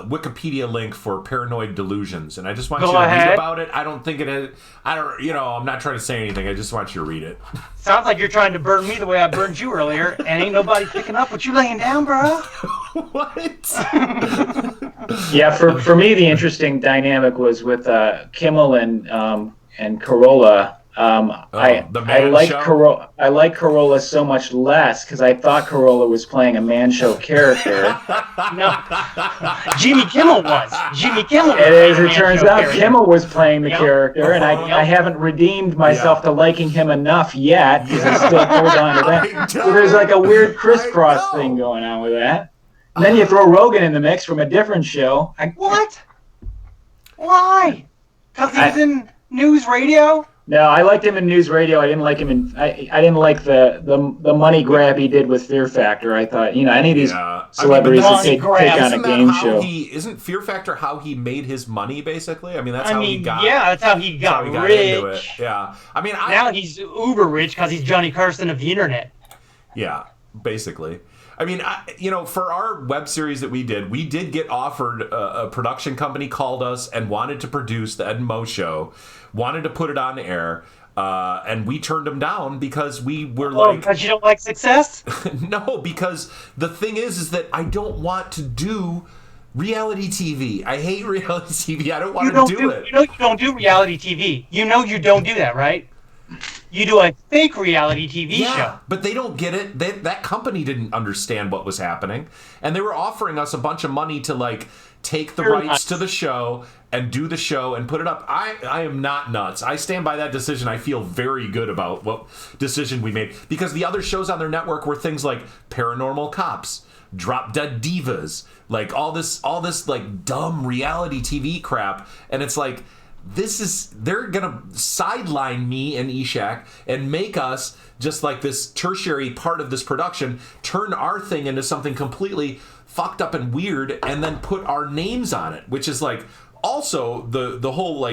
Wikipedia link for paranoid delusions, and I just want Go you to ahead. read about it. I don't think it is. I'm not trying to say anything. I just want you to read it. Sounds like you're trying to burn me the way I burned you earlier, and ain't nobody picking up what you laying down, bro. What? Yeah, for me the interesting dynamic was with Kimmel and Carolla. I the man like show? I like Carolla so much less because I thought Carolla was playing a man show character. No, Jimmy Kimmel was. Jimmy Kimmel. And as it turns out, Kimmel was playing the Yep. character, and Yep. I haven't redeemed myself to liking him enough yet because I still hold on to I that. So there's like a weird crisscross know. thing going on with that. And then you throw Rogan in the mix from a different show. What? Why? Because he's in news radio? No, I liked him in news radio. I didn't like him in. I didn't like the money grab he did with Fear Factor. I thought any of these Yeah. celebrities I mean, that take money grab. on a Isn't that game how show. Isn't Fear Factor how he made his money, basically? I mean, that's I how mean, he got. yeah, that's how he that's how got he got into it. rich. Yeah. I mean, Now he's uber rich because he's Johnny Carson of the internet. Yeah, basically. I mean, for our web series that we did get offered, a production company called us and wanted to produce the Ed and Mo show, wanted to put it on air, and we turned them down because we were Oh, because you don't like success? no, because the thing is that I don't want to do reality TV. I hate reality TV. I don't want to do it. You know you don't do reality TV. You know you don't do that, right? You do a fake reality TV show. But they don't get it. That company didn't understand what was happening, and they were offering us a bunch of money to take the rights to the show and do the show and put it up. I am not nuts. I stand by that decision. I feel very good about what decision we made because the other shows on their network were things like Paranormal Cops, Drop Dead Divas, all this dumb reality TV crap, and it's like. They're gonna sideline me and Ishak and make us just like this tertiary part of this production, turn our thing into something completely fucked up and weird, and then put our names on it, which is also the whole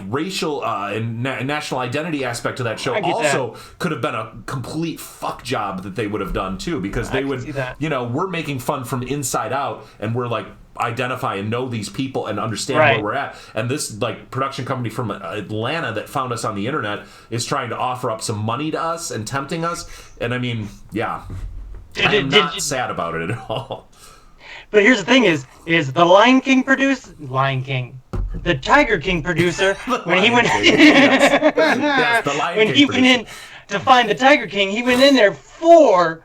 racial and national identity aspect of that show also could have been a complete fuck job that they would have done too, because they would, we're making fun from inside out, and we're identify and know these people and understand where we're at, and this production company from Atlanta that found us on the internet is trying to offer up some money to us and tempting us, and I mean, I'm not sad about it at all. But here's the thing: is the Lion King the Tiger King producer when he went went in to find the Tiger King, he went in there for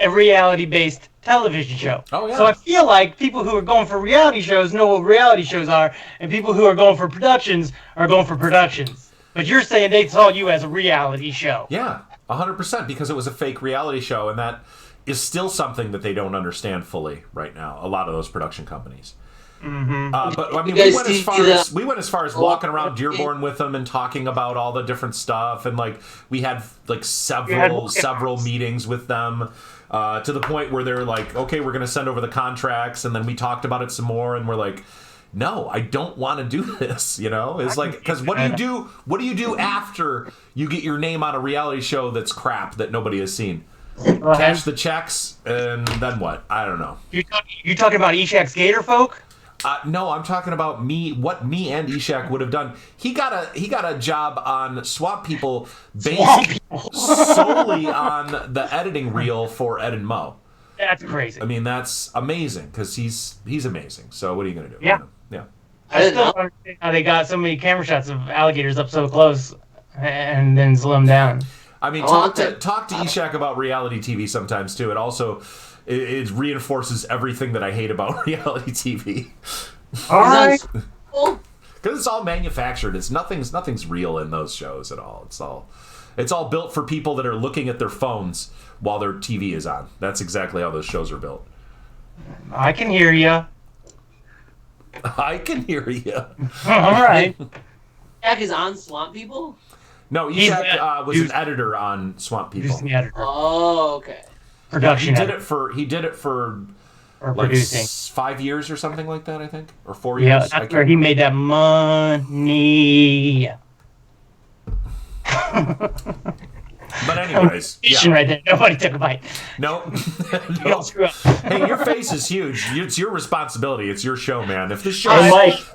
a reality-based television show. Oh, yeah. So I feel like people who are going for reality shows know what reality shows are, and people who are going for productions are going for productions. But you're saying they saw you as a reality show. Yeah, 100%, because it was a fake reality show, and that is still something that they don't understand fully right now. A lot of those production companies. Mm-hmm. But I mean, we went as far as walking around Dearborn with them and talking about all the different stuff, and like we had like several meetings with them. To the point where they're like, okay, we're going to send over the contracts, and then we talked about it some more, and we're like, no, I don't want to do this. It's like, because what do you do after you get your name on a reality show that's crap that nobody has seen? Cash the checks, and then what? I don't know. You talking about Eshak's Gator Folk? No, I'm talking about what me and Eshak would have done. He got a job on Swamp People based solely on the editing reel for Ed and Mo. That's crazy. I mean, that's amazing because he's amazing. So what are you gonna do? Yeah. Yeah. I still don't understand how they got so many camera shots of alligators up so close and then slow them down. I mean, talk to Eshak about reality TV sometimes too. It also it reinforces everything that I hate about reality TV. All right. Because it's all manufactured. Nothing's real in those shows at all. It's all built for people that are looking at their phones while their TV is on. That's exactly how those shows are built. I can hear you. I can hear you. All right. Jack is on Swamp People? No, Eshak was an editor on Swamp People. He's the editor. Oh, okay. Production. He did it for like producing 5 years or something like that, I think, or 4 years. Yeah, that's where he made that money. But anyways, yeah. Right there. Nobody took a bite. No. No. Hey, your face is huge. It's your responsibility. It's your show, man. If this show,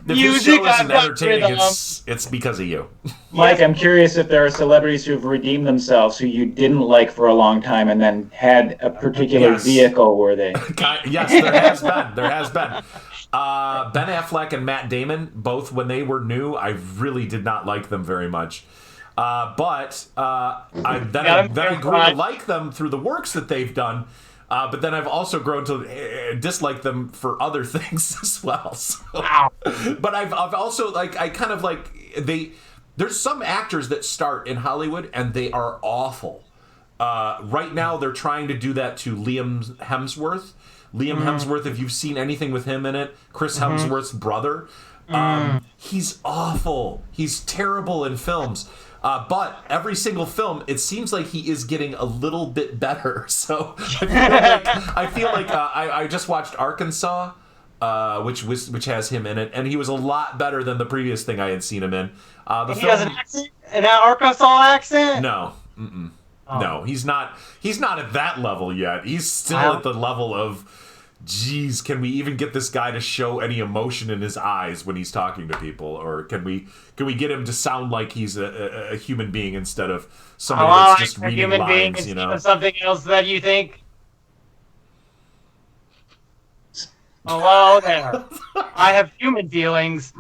Music, isn't entertaining, it's because of you. Mike, I'm curious if there are celebrities who have redeemed themselves who you didn't like for a long time and then had a particular vehicle where they... Yes, there has been. There has been. Ben Affleck and Matt Damon, both when they were new, I really did not like them very much. But I grew to like them through the works that they've done. But then I've also grown to dislike them for other things as well. So. Wow. But I've also there's some actors that start in Hollywood and they are awful. Right now they're trying to do that to Liam Hemsworth. Hemsworth, if you've seen anything with him in it, Chris Hemsworth's brother, he's awful. He's terrible in films. But every single film, it seems like he is getting a little bit better. So I feel like I just watched Arkansas, which has him in it, and he was a lot better than the previous thing I had seen him in. He has an accent, an Arkansas accent. No, no, he's not. He's not at that level yet. He's still at the level of. Geez, can we even get this guy to show any emotion in his eyes when he's talking to people, or can we get him to sound like he's a human being instead of somebody that's just reading lines? You know, something else that you think. Hello there. I have human feelings.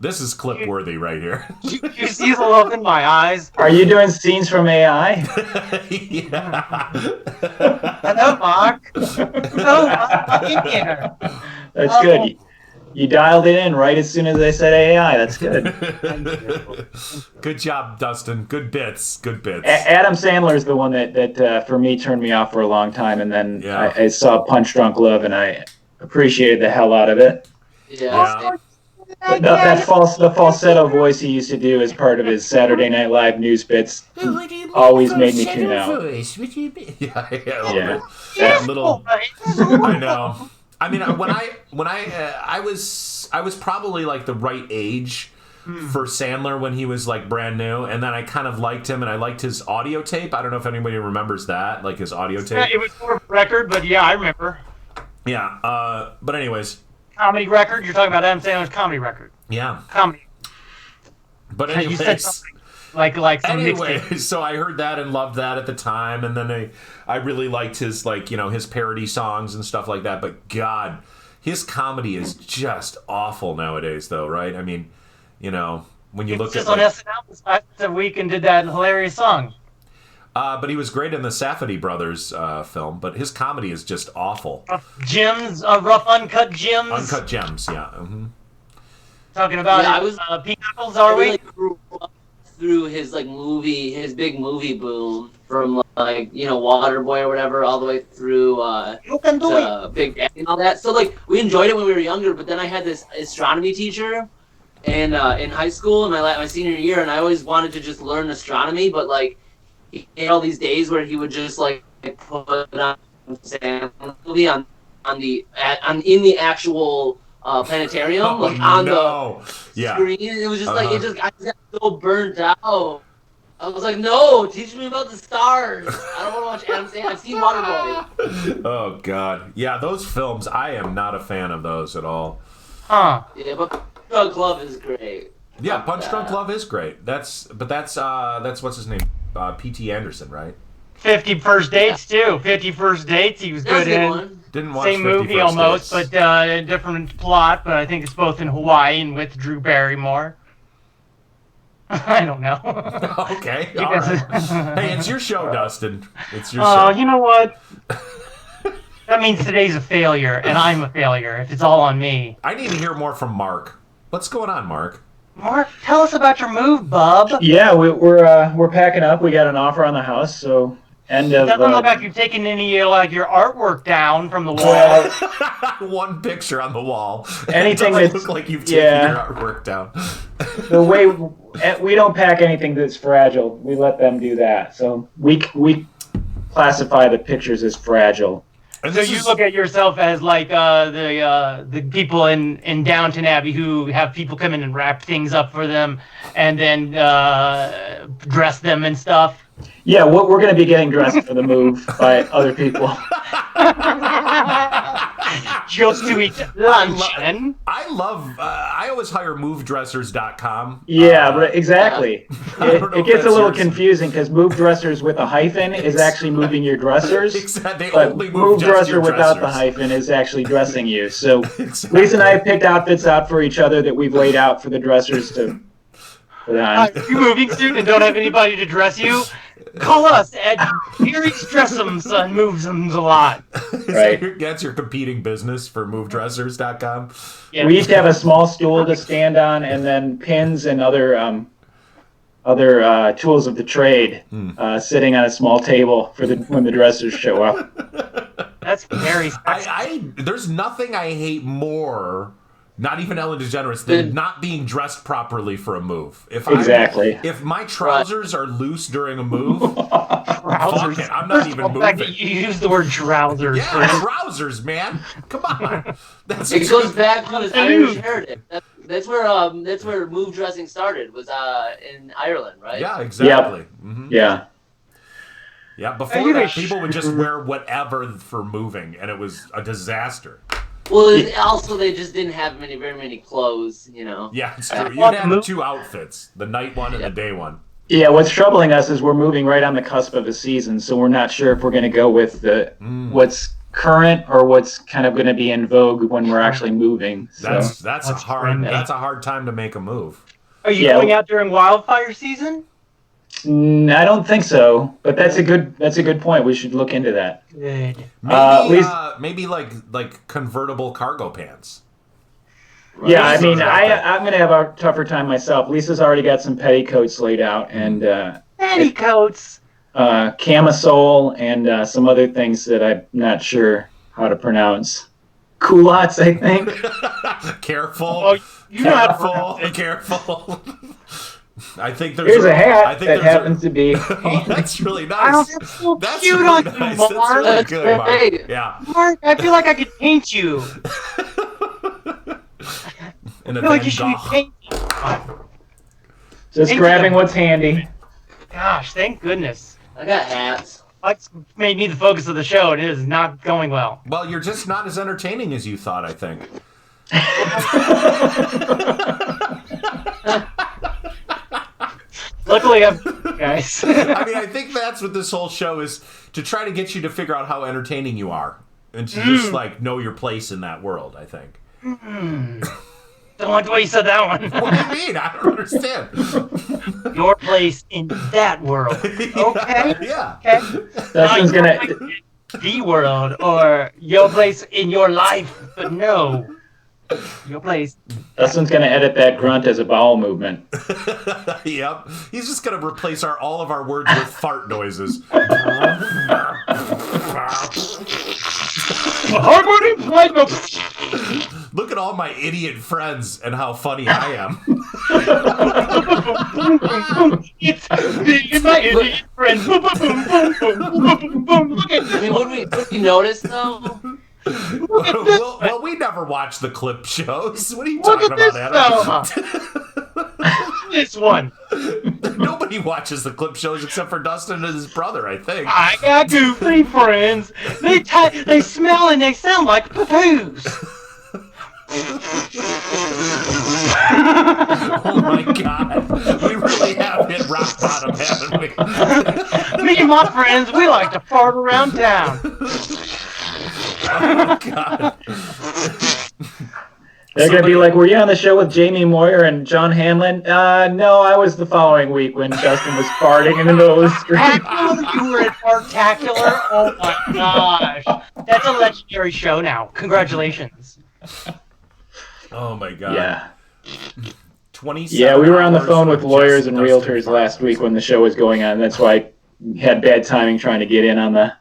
This is clip worthy right here. You see the look in my eyes. Are you doing scenes from AI? Yeah. Hello, Mark. Hello, Mark. I'm in here. That's good. You dialed it in right as soon as I said AI. That's good. Good job, Dustin. Good bits. Adam Sandler's the one that for me turned me off for a long time, and then Yeah. I saw Punch Drunk Love, and I appreciated the hell out of it. Yeah. But the falsetto voice he used to do as part of his Saturday Night Live news bits always made me tune out. Yeah. That little. I know. I mean, when I was probably like the right age for Sandler when he was like brand new, and then I kind of liked him, and I liked his audio tape. I don't know if anybody remembers that, like his audio tape. Yeah, it was more of a record, but yeah, I remember. Yeah. But anyways. Comedy record? You're talking about Adam Sandler's comedy record. Yeah. Comedy. But anyways. You said something like some anyways, so I heard that and loved that at the time, and then I really liked his his parody songs and stuff like that. But God, his comedy is just awful nowadays, though, right? I mean, when you look at on SNL last week and did that hilarious song. But he was great in the Safdie Brothers film, but his comedy is just awful. Rough uncut gems. Uncut gems, yeah. Mm-hmm. Talking about Yeah, Pickles, I are we? really grew up through his his big movie boom from like Waterboy or whatever, all the way through You can do it. to Big Daddy and all that. So like we enjoyed it when we were younger, but then I had this astronomy teacher, and in high school in my senior year, and I always wanted to just learn astronomy, but like he had all these days where he would just like put on say, a movie in the actual planetarium, like on the screen. It was just like I just got so burnt out. I was like, no, teach me about the stars. I don't want to watch Adam Sandler. I've seen Waterboy. Oh God, yeah, those films. I am not a fan of those at all. Huh. Yeah, but Drug Love is great. Yeah, Punch Drunk Love is great. That's what's his name, P.T. Anderson, right? 50 First Dates too. 50 First Dates. He was That's good a good in. one. Didn't watch Same 50 movie First almost, Dates. but a different plot. But I think it's both in Hawaii and with Drew Barrymore. I don't know. Okay, all right. Hey, it's your show, Dustin. It's your Oh, show. you know what? That means today's a failure, and I'm a failure if it's all on me. I need to hear more from Mark. What's going on, Mark? Mark, tell us about your move, bub. Yeah, we're packing up. We got an offer on the house, so end of. Doesn't look like you've taken any like your artworort down from the wall. Well, One picture on the wall. Anything it doesn't that's- look like you've taken yeah. your artwork down. the way we don't pack anything that's fragile. We let them do that. So we classify the pictures as fragile. And So this you is- look at yourself as like the people in Downton Abbey who have people come in and wrap things up for them, and then dress them and stuff. Yeah, we're going to be getting dressed for the move by other people. Just to eat lunch and I always hire movedressers.com. Yeah, but exactly. I don't know It if gets a that's little yours. confusing because move dressers with a hyphen is actually moving your dressers. They But only move just dresser your without the dressers. hyphen is actually dressing you. So Exactly. Lisa and I have picked outfits out for each other that we've laid out for the dressers to put on. Are you moving soon and don't have anybody to dress you? Call us at Gary's Dressums and moves them a lot. Right. That's your competing business for movedressers.com. Yeah. We each have a small stool to stand on, and then pins and other tools of the trade sitting on a small table for when the dressers show up. That's very There's nothing I hate more, not even Ellen DeGeneres, than not being dressed properly for a move. Exactly. If my trousers are loose during a move, trousers. fuck it, I'm not First even of all, the fact moving. that you use the word trousers. Yeah, trousers, man. Come on. That's It goes back to his Dude. Irish heritage. That's where move dressing started. Was in Ireland, right? Yeah, exactly. Mhm. Yeah. Yeah, Are before you that, sh- people would just wear whatever for moving, and it was a disaster. Well, also they just didn't have very many clothes, Yeah, it's true. You Well, had move- two outfits, the night one and the day one. Yeah, what's troubling us is we're moving right on the cusp of a season, so we're not sure if we're going to go with what's current or what's kind of going to be in vogue when we're actually moving. So. That's a What's hard trendy? that's a hard time to make a move. Are you Yeah. going out during wildfire season? I don't think so, but that's a good point. We should look into that. Good. Maybe Lisa- maybe like convertible cargo pants. Right. Yeah, I Lisa's mean, out there. I'm going to have a tougher time myself. Lisa's already got some petticoats laid out and Petticoats. camisole and some other things that I'm not sure how to pronounce. Culottes, I think. Careful. Oh, you know how to pronounce Careful. I think there's Here's a hat I think that there's happens to be. Oh, that's really Oh, nice. that's so That's cute really on you, nice. That's Mark. really That's good, Mark. great. Yeah. Mark, I feel like I could paint you. In I a feel like Van you should be Gogh. painting. Just Thank grabbing you. what's handy. Gosh, thank goodness. I got hats. That's made me the focus of the show, and it is not going well. Well, you're just not as entertaining as you thought, I think. Luckily, I'm guys. I mean, I think that's what this whole show is, to try to get you to figure out how entertaining you are. And to just, like, know your place in that world, I think. Don't like the way you said that one. What do you mean? I don't understand. Your place in that world. Okay. Yeah. Okay. Dustin's Not gonna. your place in the world or your place in your life, but no. Your place. Dustin's going to edit that grunt as a bowel movement. Yep. He's just gonna replace all of our words with fart noises. Look at all my idiot friends and how funny I am. It's my idiot friend. Boom, boom, boom, boom, boom, boom. Look at I mean, would we notice though? Well, we never watch the clip shows. What are you Look talking at about, this Adam? this one. Nobody watches the clip shows except for Dustin and his brother, I think. I got goofy friends. They smell and they sound like papoose. Oh my god. We really have hit rock bottom, haven't we? Me and my friends, we like to fart around town. Oh god. They're going to be like, were you on the show with Jamie Moyer and John Hanlon? No, I was the following week when Justin was farting in the middle of the screen. You were at Fartacular? Oh my gosh. That's a legendary show now. Congratulations. Oh my god. Yeah. 27 Yeah, we were on the hours phone with of lawyers just and Dustin realtors farting. last week when the show was going on. That's why I had bad timing trying to get in on the...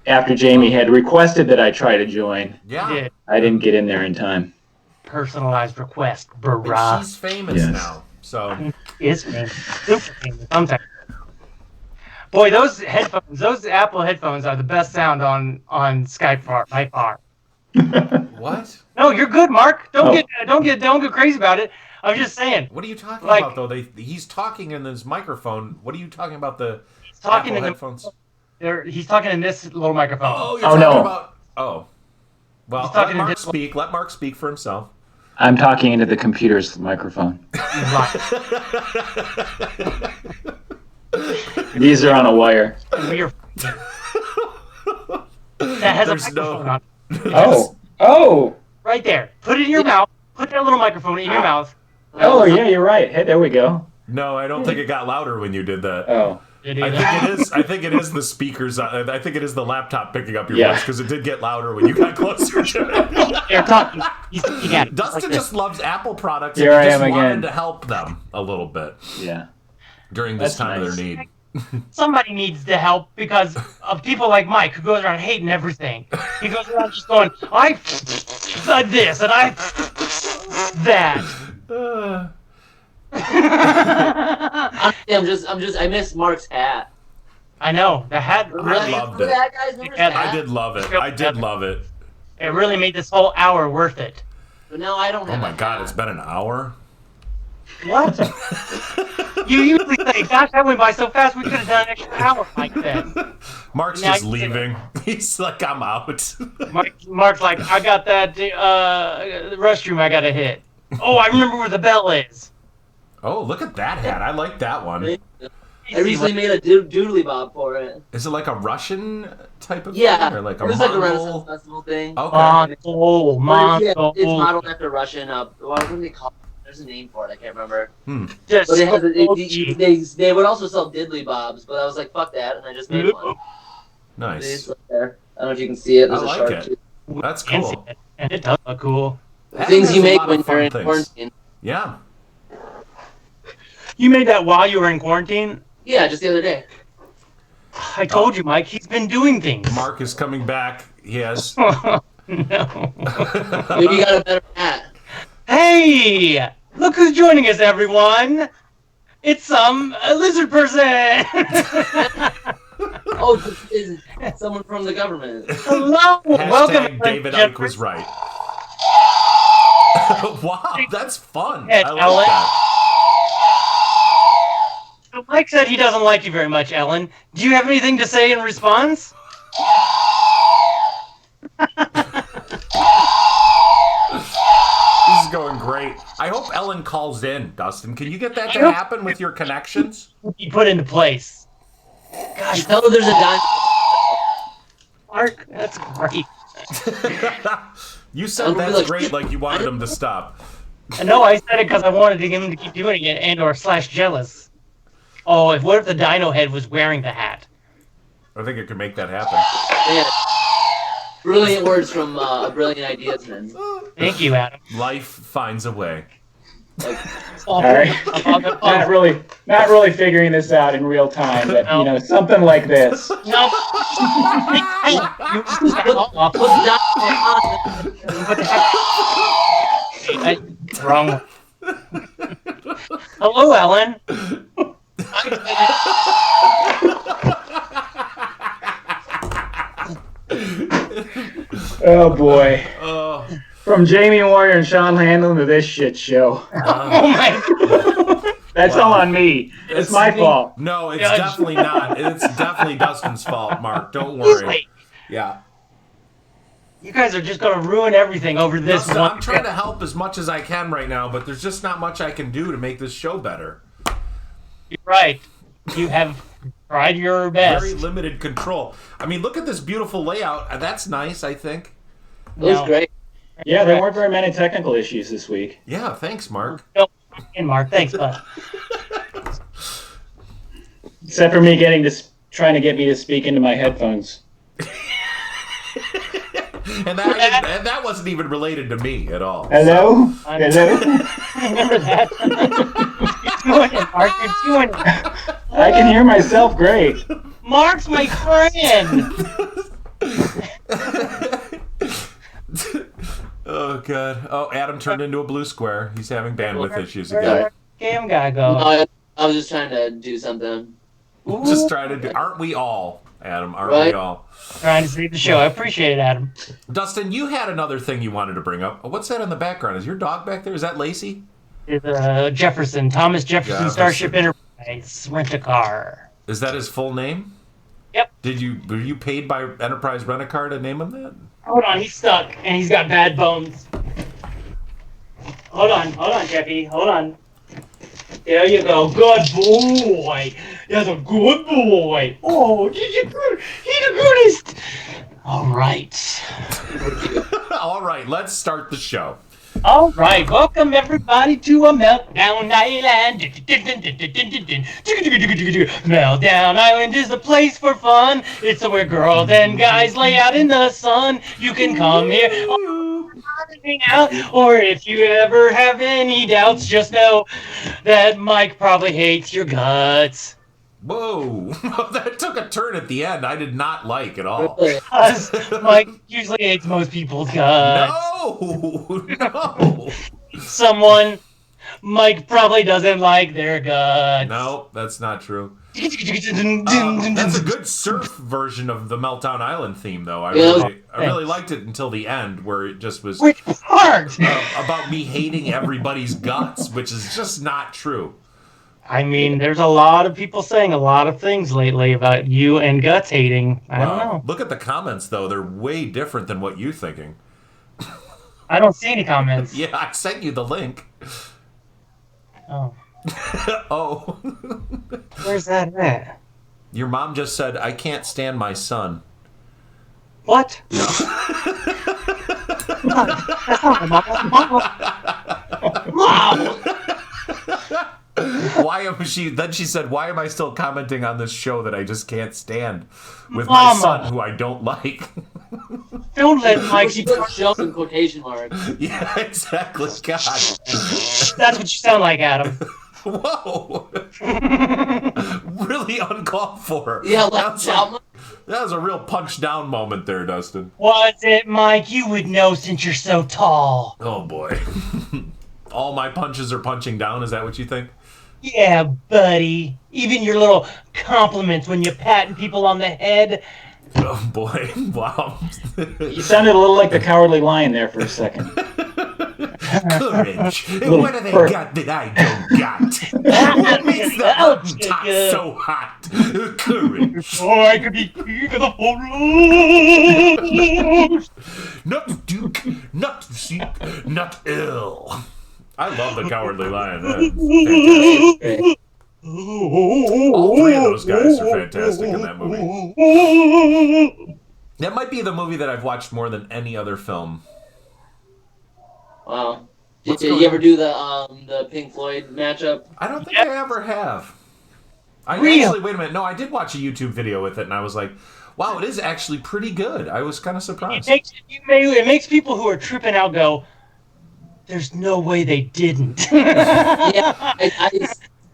After Jamie had requested that I try to join. Yeah. Did I didn't get in there in time. personalized request, And brah. she's famous Yes. now. So Is famous. Super famous. Sometimes. Boy, those headphones, those Apple headphones are the best sound on Skype by far. what? No, you're good, Mark. Oh. Don't get crazy about it. I'm just saying. What are you talking Like- about though? He's talking in his microphone. What are you talking about? The He's talking Apple in the headphones? He's talking in this little microphone. Oh, you're Oh, talking no. about. Oh, well, He's talking let Mark in his- speak. Let Mark speak for himself. I'm talking into the computer's microphone. He's lying. These are on a wire. We are. That has There's a microphone no- on it. Oh, Right there. Put it in your mouth. Put that little microphone in your mouth. yeah, you're right. Hey, there we go. No, I don't think it got louder when you did that. Oh, It I is. think it is. I think it is the speakers. I think it is the laptop picking up your Yeah. voice because it did get louder when you got closer to it. They're talking. He's looking at it. Dustin Like just loves Apple products. Here and I he just am wanted again. to help them a little bit yeah. during this That's time of nice. their need. Somebody needs to help because of people like Mike who goes around hating everything. He goes around just going, I said this and I that. I miss Mark's hat. I know the hat I really, loved Remember it. that, guys? Remember his Yeah, hat? I did love it. I did love it. it really made this whole hour worth it. But now I don't Oh have my a god, hat. it's been an hour. What? You usually say, "Gosh, that went by so fast. We could have done an extra hour like that." Mark's Now just you- leaving. He's like, I'm out. Mark's like, "I got that restroom. I got to hit." Oh, I remember where the bell is. Oh, look at that hat. I like that one. I recently made a doodly bob for it. Is it like a Russian type of Yeah, thing? Or like a it was like a Mongol? Renaissance festival thing. Okay. Mongol, But it's Mongol. modeled after Russian. What do they call it? There's a name for it. I can't remember. Just But it has so they would also sell diddly bobs, but I was like, fuck that, and I just made one. Nice. It's right there. I don't know if you can see it. There's I a like shark it. tooth. That's fancy, cool. and it does look cool. Adam Things has you a make lot when of fun you're in things. quarantine. Yeah. You made that while you were in quarantine. Yeah, just the other day. I told you, Mike. He's been doing things. Mark is coming back. He has. No. Maybe you got a better hat. Hey, look who's joining us, everyone. It's a lizard person. Oh, this is someone from the government. Hello, welcome. Hashtag David Icke was right. Wow, that's fun. Ed, I like Ellen. that. Mike said he doesn't like you very much, Ellen. Do you have anything to say in response? This is going great. I hope Ellen calls in, Dustin. Can you get that to happen with your connections? Be put into place. Gosh, Tell her there's a dime. Mark, that's great. You said I'll be that's like- great like you wanted him to stop. No, I said it because I wanted him to keep doing it and/or / jealous. Oh, what if the Dino Head was wearing the hat? I think it could make that happen. Yeah. Brilliant words from Brilliant Ideas, man. Thank you, Adam. Life finds a way. Like, All right. Not really figuring this out in real time, but No. you know, something like this. No. put that on. Wrong one. Hello, Ellen. Oh boy. Oh, From Jamie Warrior and Sean Hanlon to this shit show. Oh my God. That's all on me. It's my fault. no, it's Judge. definitely not. It's definitely Dustin's fault, Mark. Don't worry. Yeah. You guys are just gonna ruin everything over this Dustin, one. I'm trying to help as much as I can right now, but there's just not much I can do to make this show better. You're right. You have tried your best. Very limited control. I mean, look at this beautiful layout. That's nice, I think. It was No. great. Yeah, there weren't very many technical issues this week. Yeah, thanks, Mark. No, and Mark, thanks, bud. Except for me trying to get me to speak into my headphones. And that wasn't even related to me at all. Hello? Hello? Remember that? You're doing it, Mark. You're doing it. I can hear myself great. Mark's my friend. Oh, God. Oh, Adam turned into a blue square. He's having bandwidth issues again. Game guy go. No, I was just trying to do something. Just trying to do. Aren't we all, Adam? Aren't we Right. all? Trying to save the show. I appreciate it, Adam. Dustin, you had another thing you wanted to bring up. What's that in the background? Is your dog back there? Is that Lacey? It's Jefferson, Thomas Jefferson, Jefferson. Starship Enterprise. Rent a car. Is that his full name? Yep. Were you paid by Enterprise Rent a Car to name him that? Hold on, he's stuck and he's got bad bones. Hold on, Jeffy. Hold on. There you go. Good boy. That's a good boy. Oh, he's the goodest. All right. All right, let's start the show. All right. Welcome, everybody, to a Meltdown Island. Meltdown Island is a place for fun. It's where girls and guys lay out in the sun. You can come here. Hang out, or if you ever have any doubts, just know that Mike probably hates your guts. Whoa, that took a turn at the end I did not like at all. Because Mike usually hates most people's guts. No. Someone Mike probably doesn't like their guts. No, that's not true. That's a good surf version of the Meltdown Island theme, though. I really liked it until the end, where it just was Which part? about me hating everybody's guts, which is just not true. I mean, there's a lot of people saying a lot of things lately about you and guts hating. I don't know. Look at the comments, though. They're way different than what you're thinking. I don't see any comments. Yeah, I sent you the link. Oh. Oh. Where's that at? Your mom just said, I can't stand my son. What? No. That's not Mom. Why am she? Then she said, "Why am I still commenting on this show that I just can't stand with my Mama. son, who I don't like?" Don't let Mike. She put show in quotation marks. Yeah, exactly. God. That's what you sound like, Adam. Whoa. Really uncalled for. Yeah, that was a real punch down moment there, Dustin. Was it, Mike? You would know since you're so tall. Oh boy. All my punches are punching down. Is that what you think? Yeah, buddy. Even your little compliments when you're patting people on the head. Oh boy. Wow. You sounded a little like the Cowardly Lion there for a second. Courage. What have they got that I don't got? What makes the hottentot so hot? Courage. Oh, I could be king of the forest. Not to duke, not to seek, not ill. I love the Cowardly Lion. Fantastic. All three of those guys are fantastic in that movie. That might be the movie that I've watched more than any other film. Wow. Did you ever do the Pink Floyd matchup? I don't think I ever have. Wait a minute. No, I did watch a YouTube video with it, and I was like, Wow, it is actually pretty good. I was kind of surprised. It makes people who are tripping out go, there's no way they didn't. Yeah,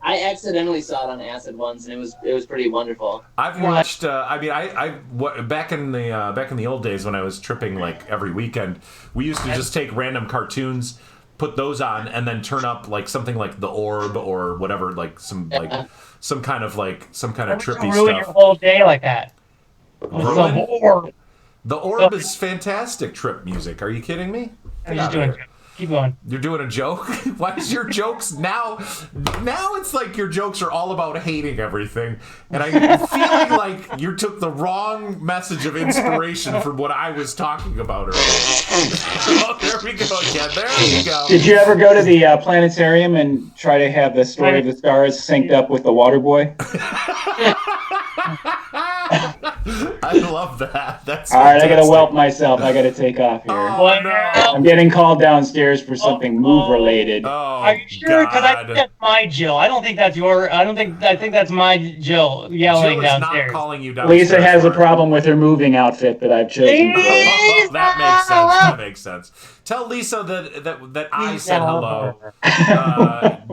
I accidentally saw it on acid once, and it was pretty wonderful. I've watched. Back in the old days when I was tripping like every weekend, we used to just take random cartoons, put those on, and then turn up like something like The Orb or whatever, like some kind of trippy ruin stuff. your whole day like that. Ruin? Orb. The Orb is fantastic trip music. Are you kidding me? I'm just doing it. Keep going. You're doing a joke? Why is your jokes now? Now it's like your jokes are all about hating everything, and I'm feeling like you took the wrong message of inspiration from what I was talking about earlier. Oh, there we go again. There you go. Did you ever go to the planetarium and try to have the story of the stars synced up with the Water Boy? I love that. That's all right. I gotta whelp myself. I gotta take off here. Oh, no. I'm getting called downstairs for something move related. Oh, are you sure? Because I think that's my Jill. I don't think that's your. I think that's my Jill yelling Jill is downstairs. not calling you downstairs. Lisa has a problem with her moving outfit that I've chosen. Oh, that makes sense. Tell Lisa that I said hello.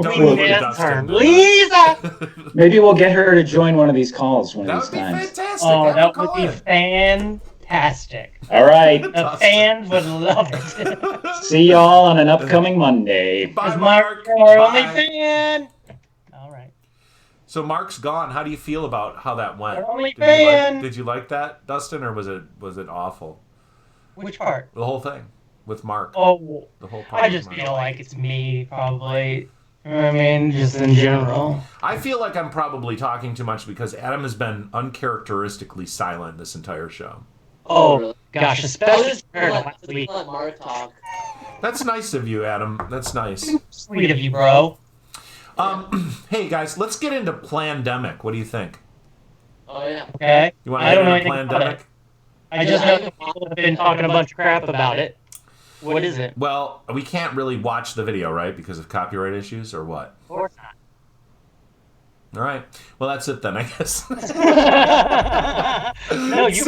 Don't move it, Dustin. Lisa! Maybe we'll get her to join one of these calls one That of would these be times. fantastic. Oh, Have that her call would be in. fantastic. All right. The fans would love it. See y'all on an upcoming Monday. Bye, Because Mark. Mark's our only Bye. fan. All right. So Mark's gone. How do you feel about how that went? Our only fan. Did you like that, Dustin, or was it awful? Which part? The whole thing with Mark. Oh, The whole part. I with just Mark. feel like it's me, probably. I mean, just in general. I feel like I'm probably talking too much because Adam has been uncharacteristically silent this entire show. Oh, really? gosh, I especially was compared to let last week. Mark talk. That's nice of you, Adam. That's nice. Sweet of you, bro. Hey guys, let's get into Plandemic. What do you think? Oh yeah. Okay? You want to I get don't know into anything about Plandemic? it. I just know that people have been talking a bunch of crap about it. What is it? Well, we can't really watch the video, right? Because of copyright issues or what? Of course not. All right. Well, that's it then, I guess. No, you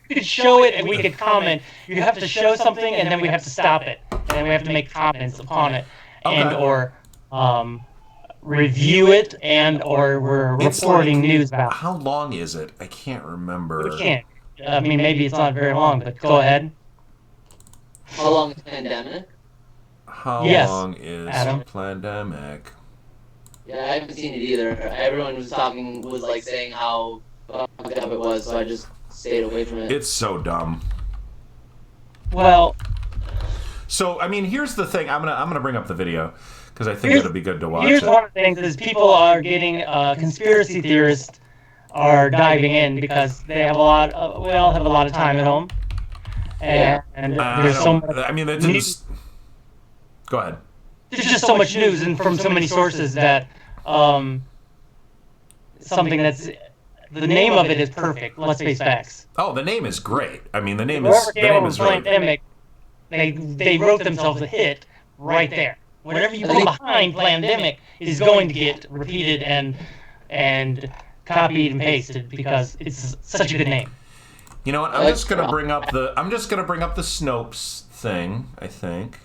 could show it and we could comment. You have to show something and then we have to stop it. And then we have to make comments upon it. And Okay. or review it and or we're It's reporting like- news about it. How long is it? I can't remember. We can't. I mean, maybe it's not very long, but go ahead. How long is the pandemic? How Yes, long is Adam. Plandemic? Yeah, I haven't seen it either. Everyone was like saying how fucked up it was, so I just stayed away from it. It's so dumb. Well, So, I mean, here's the thing. I'm gonna bring up the video because I think Here's- it'll be good to watch here's it. one of the things is people are getting conspiracy theorists are diving in because they have a lot. We all have a lot of time at home, and there's so much. I mean, that didn't. Go ahead. There's just so much news and from so many sources that something that's the name of it is perfect. Let's face facts. Oh, the name is great. I mean, the name Whoever is came up with really. Plandemic, they wrote themselves a hit right there. Whatever you put behind Plandemic is going to get repeated and copied and pasted because it's such a good name. You know what? I'm just gonna bring up the Snopes thing. I think,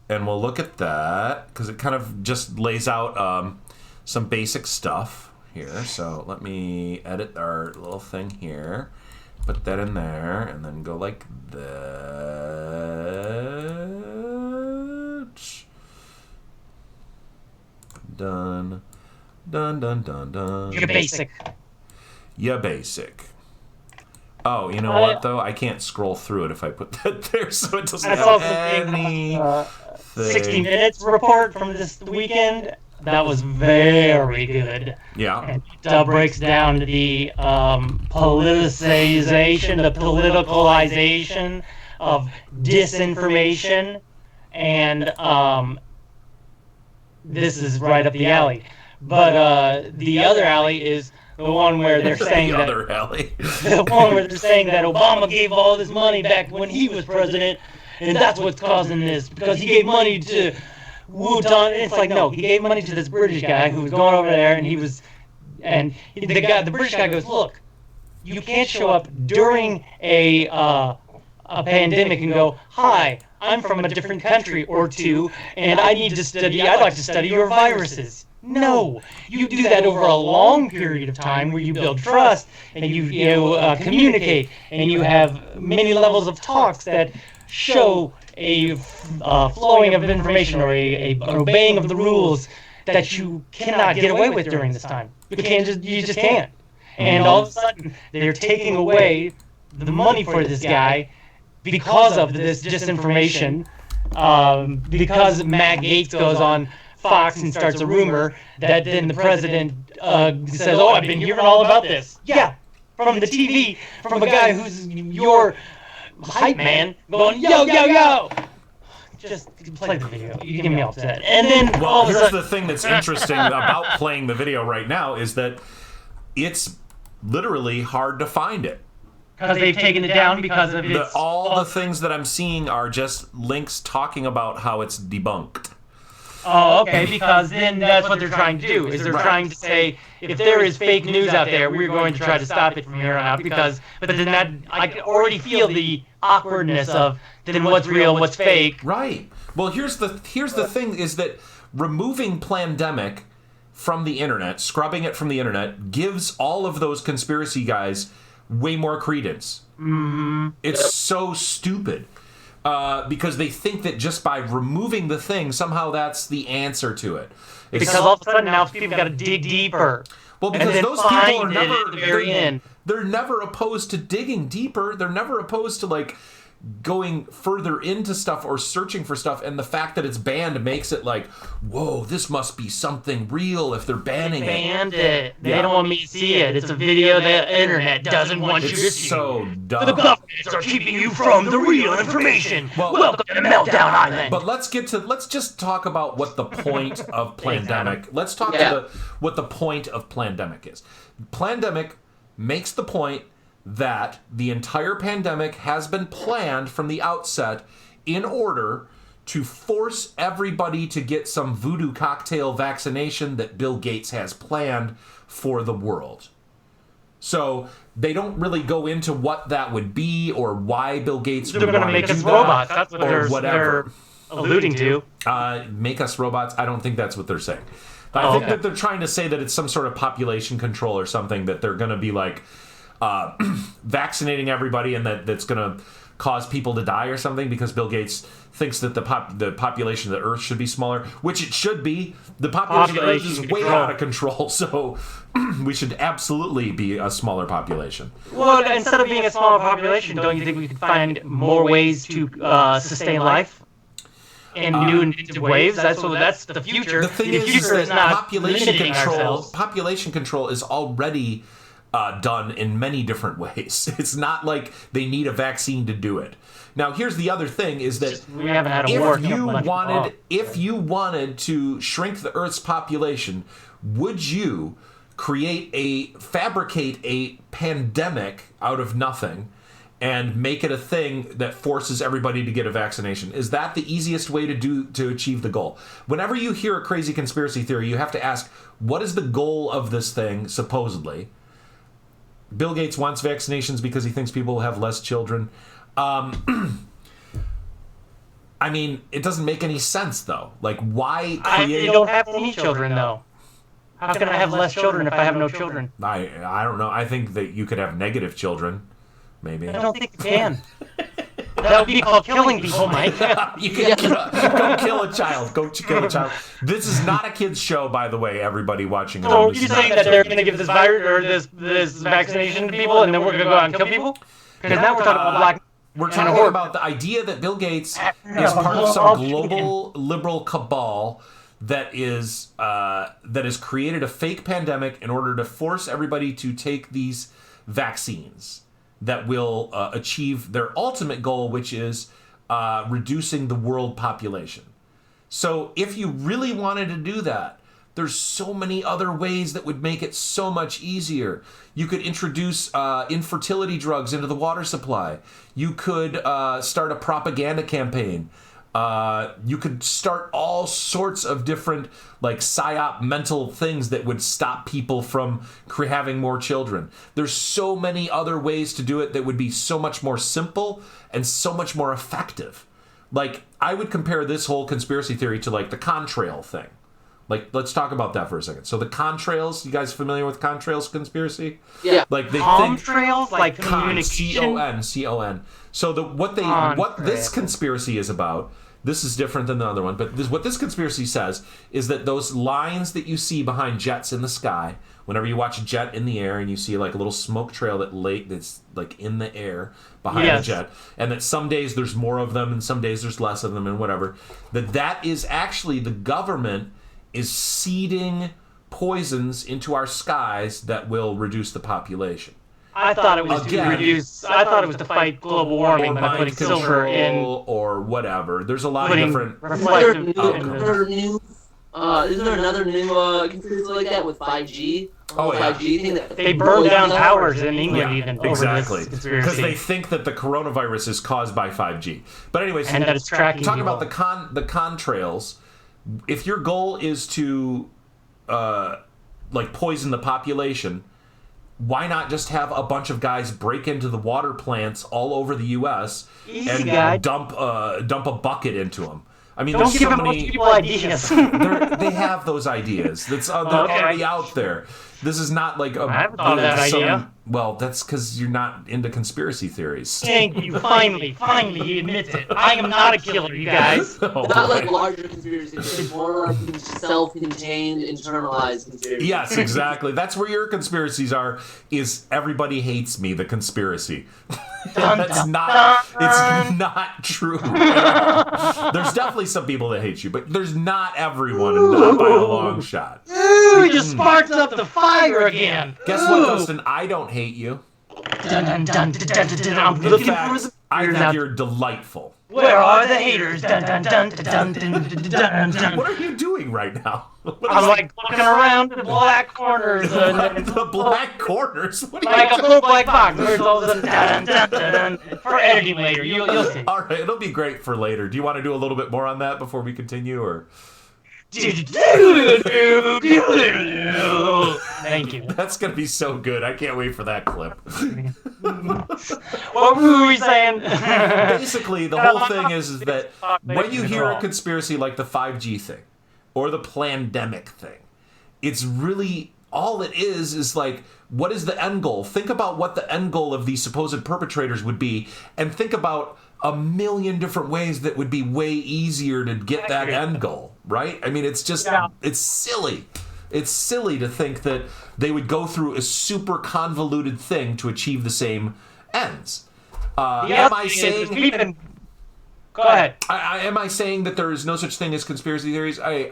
and we'll look at that because it kind of just lays out some basic stuff here. So let me edit our little thing here, put that in there, and then go like that. Done. Done, done, done, done. You're basic. Yeah, basic. Oh, you know what, though? I can't scroll through it if I put that there, so it doesn't That's also have the any thing. 60 thing. Minutes report from this weekend. That was very good. Yeah. And it breaks down the politicization, the politicalization of disinformation, and this is right up the alley. But the other alley is the one where they're saying the that other alley. the one where they're saying that Obama gave all this money back when he was president, and that's what's causing this because he gave money to Wutan. It's like no, he gave money to this British guy who was going over there, and the British guy goes, look, You can't show up during a pandemic and go, "Hi, I'm from a different country or two, and I need to study. I'd like to study your viruses." No, you do that over a long period of time where you build trust and you communicate and you have many levels of talks that show a flowing of information or an obeying of the rules that you cannot get away with during this time. You just can't. And all of a sudden, they're taking away the money for this guy because of this disinformation. Because Matt Gaetz goes on Fox and starts a rumor that then the president says, "Oh, I've been hearing all about this." Yeah, from the TV, from a guy who's your hype man, going, "Yo, yo, yo." Just play the video. You get me upset. And then well, here's the thing that's interesting about playing the video right now is that it's literally hard to find it. Because they've taken it down because of its... All the things that I'm seeing are just links talking about how it's debunked. Oh, okay, because then that's what they're trying to do, is they're trying to say, if there is fake news out there, we're going to try to stop it from here on out, because, but then that, I can already feel the awkwardness of, then what's real, what's fake. Right. Well, here's the thing, is that removing Plandemic from the internet, scrubbing it from the internet, gives all of those conspiracy guys way more credence. Mm-hmm. It's so stupid. Because they think that just by removing the thing, somehow that's the answer to it. Because all of a sudden now people got to dig deeper. Well, because those people are never at the very end. They're never opposed to digging deeper. They're never opposed to like going further into stuff or searching for stuff, and the fact that it's banned makes it like, whoa, this must be something real if they're banning it. They banned it. They don't want me to see it. It's a video the internet doesn't want you to see. It's so dumb. The governments are keeping you from the real information. Welcome to Meltdown Island. But let's just talk about what the point of Plandemic. Let's talk about what the point of Plandemic is. Plandemic makes the point that the entire pandemic has been planned from the outset in order to force everybody to get some voodoo cocktail vaccination that Bill Gates has planned for the world. So they don't really go into what that would be or why Bill Gates would want to make do us that, robots. That's what or whatever. they're alluding to. Make us robots? I don't think that's what they're saying. I think that they're trying to say that it's some sort of population control or something, that they're going to be like vaccinating everybody, and that's going to cause people to die or something, because Bill Gates thinks that the population of the Earth should be smaller, which it should be. The population of the Earth is way out of control, so we should absolutely be a smaller population. Well, instead of being a smaller population, don't you think we could find more ways to sustain life? In new inventive ways. That's the future. The thing is not population control is already done in many different ways. It's not like they need a vaccine to do it. Now, here's the other thing: is that we haven't had a war. If you wanted to shrink the Earth's population, would you fabricate a pandemic out of nothing and make it a thing that forces everybody to get a vaccination? Is that the easiest way to achieve the goal? Whenever you hear a crazy conspiracy theory, you have to ask, what is the goal of this thing, supposedly? Bill Gates wants vaccinations because he thinks people will have less children. I mean, it doesn't make any sense, though. Like, why create... You don't have any children, though. How can I have less children if I have no children? I don't know. I think that you could have negative children. Maybe. I don't think you can. That would be called killing people, Mike. You can go kill a child. Go kill a child. This is not a kid's show, by the way, everybody watching. So are you saying that they're going to give this virus or this vaccination to people, and then we're going to go out and kill people? Because now we're talking about black... We're talking about the idea that Bill Gates is part of some global liberal cabal that has created a fake pandemic in order to force everybody to take these vaccines that will achieve their ultimate goal, which is reducing the world population. So if you really wanted to do that, there's so many other ways that would make it so much easier. You could introduce infertility drugs into the water supply. You could start a propaganda campaign. You could start all sorts of different like psyop mental things that would stop people from having more children. There's so many other ways to do it that would be so much more simple and so much more effective. Like, I would compare this whole conspiracy theory to like the contrail thing. Like, let's talk about that for a second. So the contrails, you guys familiar with contrails conspiracy? Yeah. Like they Contrails, like communication. C-O-N. So what this conspiracy is about, this is different than the other one, but what this conspiracy says is that those lines that you see behind jets in the sky, whenever you watch a jet in the air and you see like a little smoke trail that's like in the air behind the jet, and that some days there's more of them and some days there's less of them and whatever, that is actually the government is seeding poisons into our skies that will reduce the population. I thought it was to reduce. I thought it was to fight global warming by putting silver in or whatever. There's a lot of different. Reflective. Isn't there another new conspiracy like that with 5G? Oh, yeah. 5G thing that They burned down towers in England even exactly, over this because conspiracy. they think that the coronavirus is caused by 5G. But anyways, And that it's tracking talking people. about the contrails. If your goal is to like poison the population, why not just have a bunch of guys break into the water plants all over the U.S. and dump a bucket into them? I mean, Don't there's give so them many people ideas. they have those ideas. They're already out there. This is not like I haven't thought of that idea. Well, that's because you're not into conspiracy theories. Thank you. Finally, he admits it. I am not a killer, you guys. Oh, not like larger conspiracies, it's more like self-contained, internalized conspiracies. Yes, exactly. That's where your conspiracies are. Is everybody hates me? The conspiracy. It's not true. There's definitely some people that hate you, but there's not everyone, and not by a long shot. Ooh, he just sparked up the fire again. Guess what, Dustin? I don't hate you. Dun, dun, dun, dun, dun, dun, dun. I'm In looking fact, for the I haters think now. you're delightful. Where are the haters? Dun, dun, dun, dun, dun, dun, dun, dun. What are you doing right now? I'm like looking around the black corners. The black corners? What are you Like a little black box. Where's all of a sudden, dun, dun, dun, dun. For editing later, you'll see. All right, it'll be great for later. Do you want to do a little bit more on that before we continue, or? Thank you. That's gonna be so good. I can't wait for that clip. What were we saying? Basically, the whole thing is that when you hear a conspiracy like the 5G thing or the plandemic thing, it's really all it is like, what is the end goal? Think about what the end goal of these supposed perpetrators would be, and think about a million different ways that would be way easier to get that end goal, right? I mean, it's just, it's silly. It's silly to think that they would go through a super convoluted thing to achieve the same ends. Am I saying... Go ahead. Am I saying that there is no such thing as conspiracy theories? I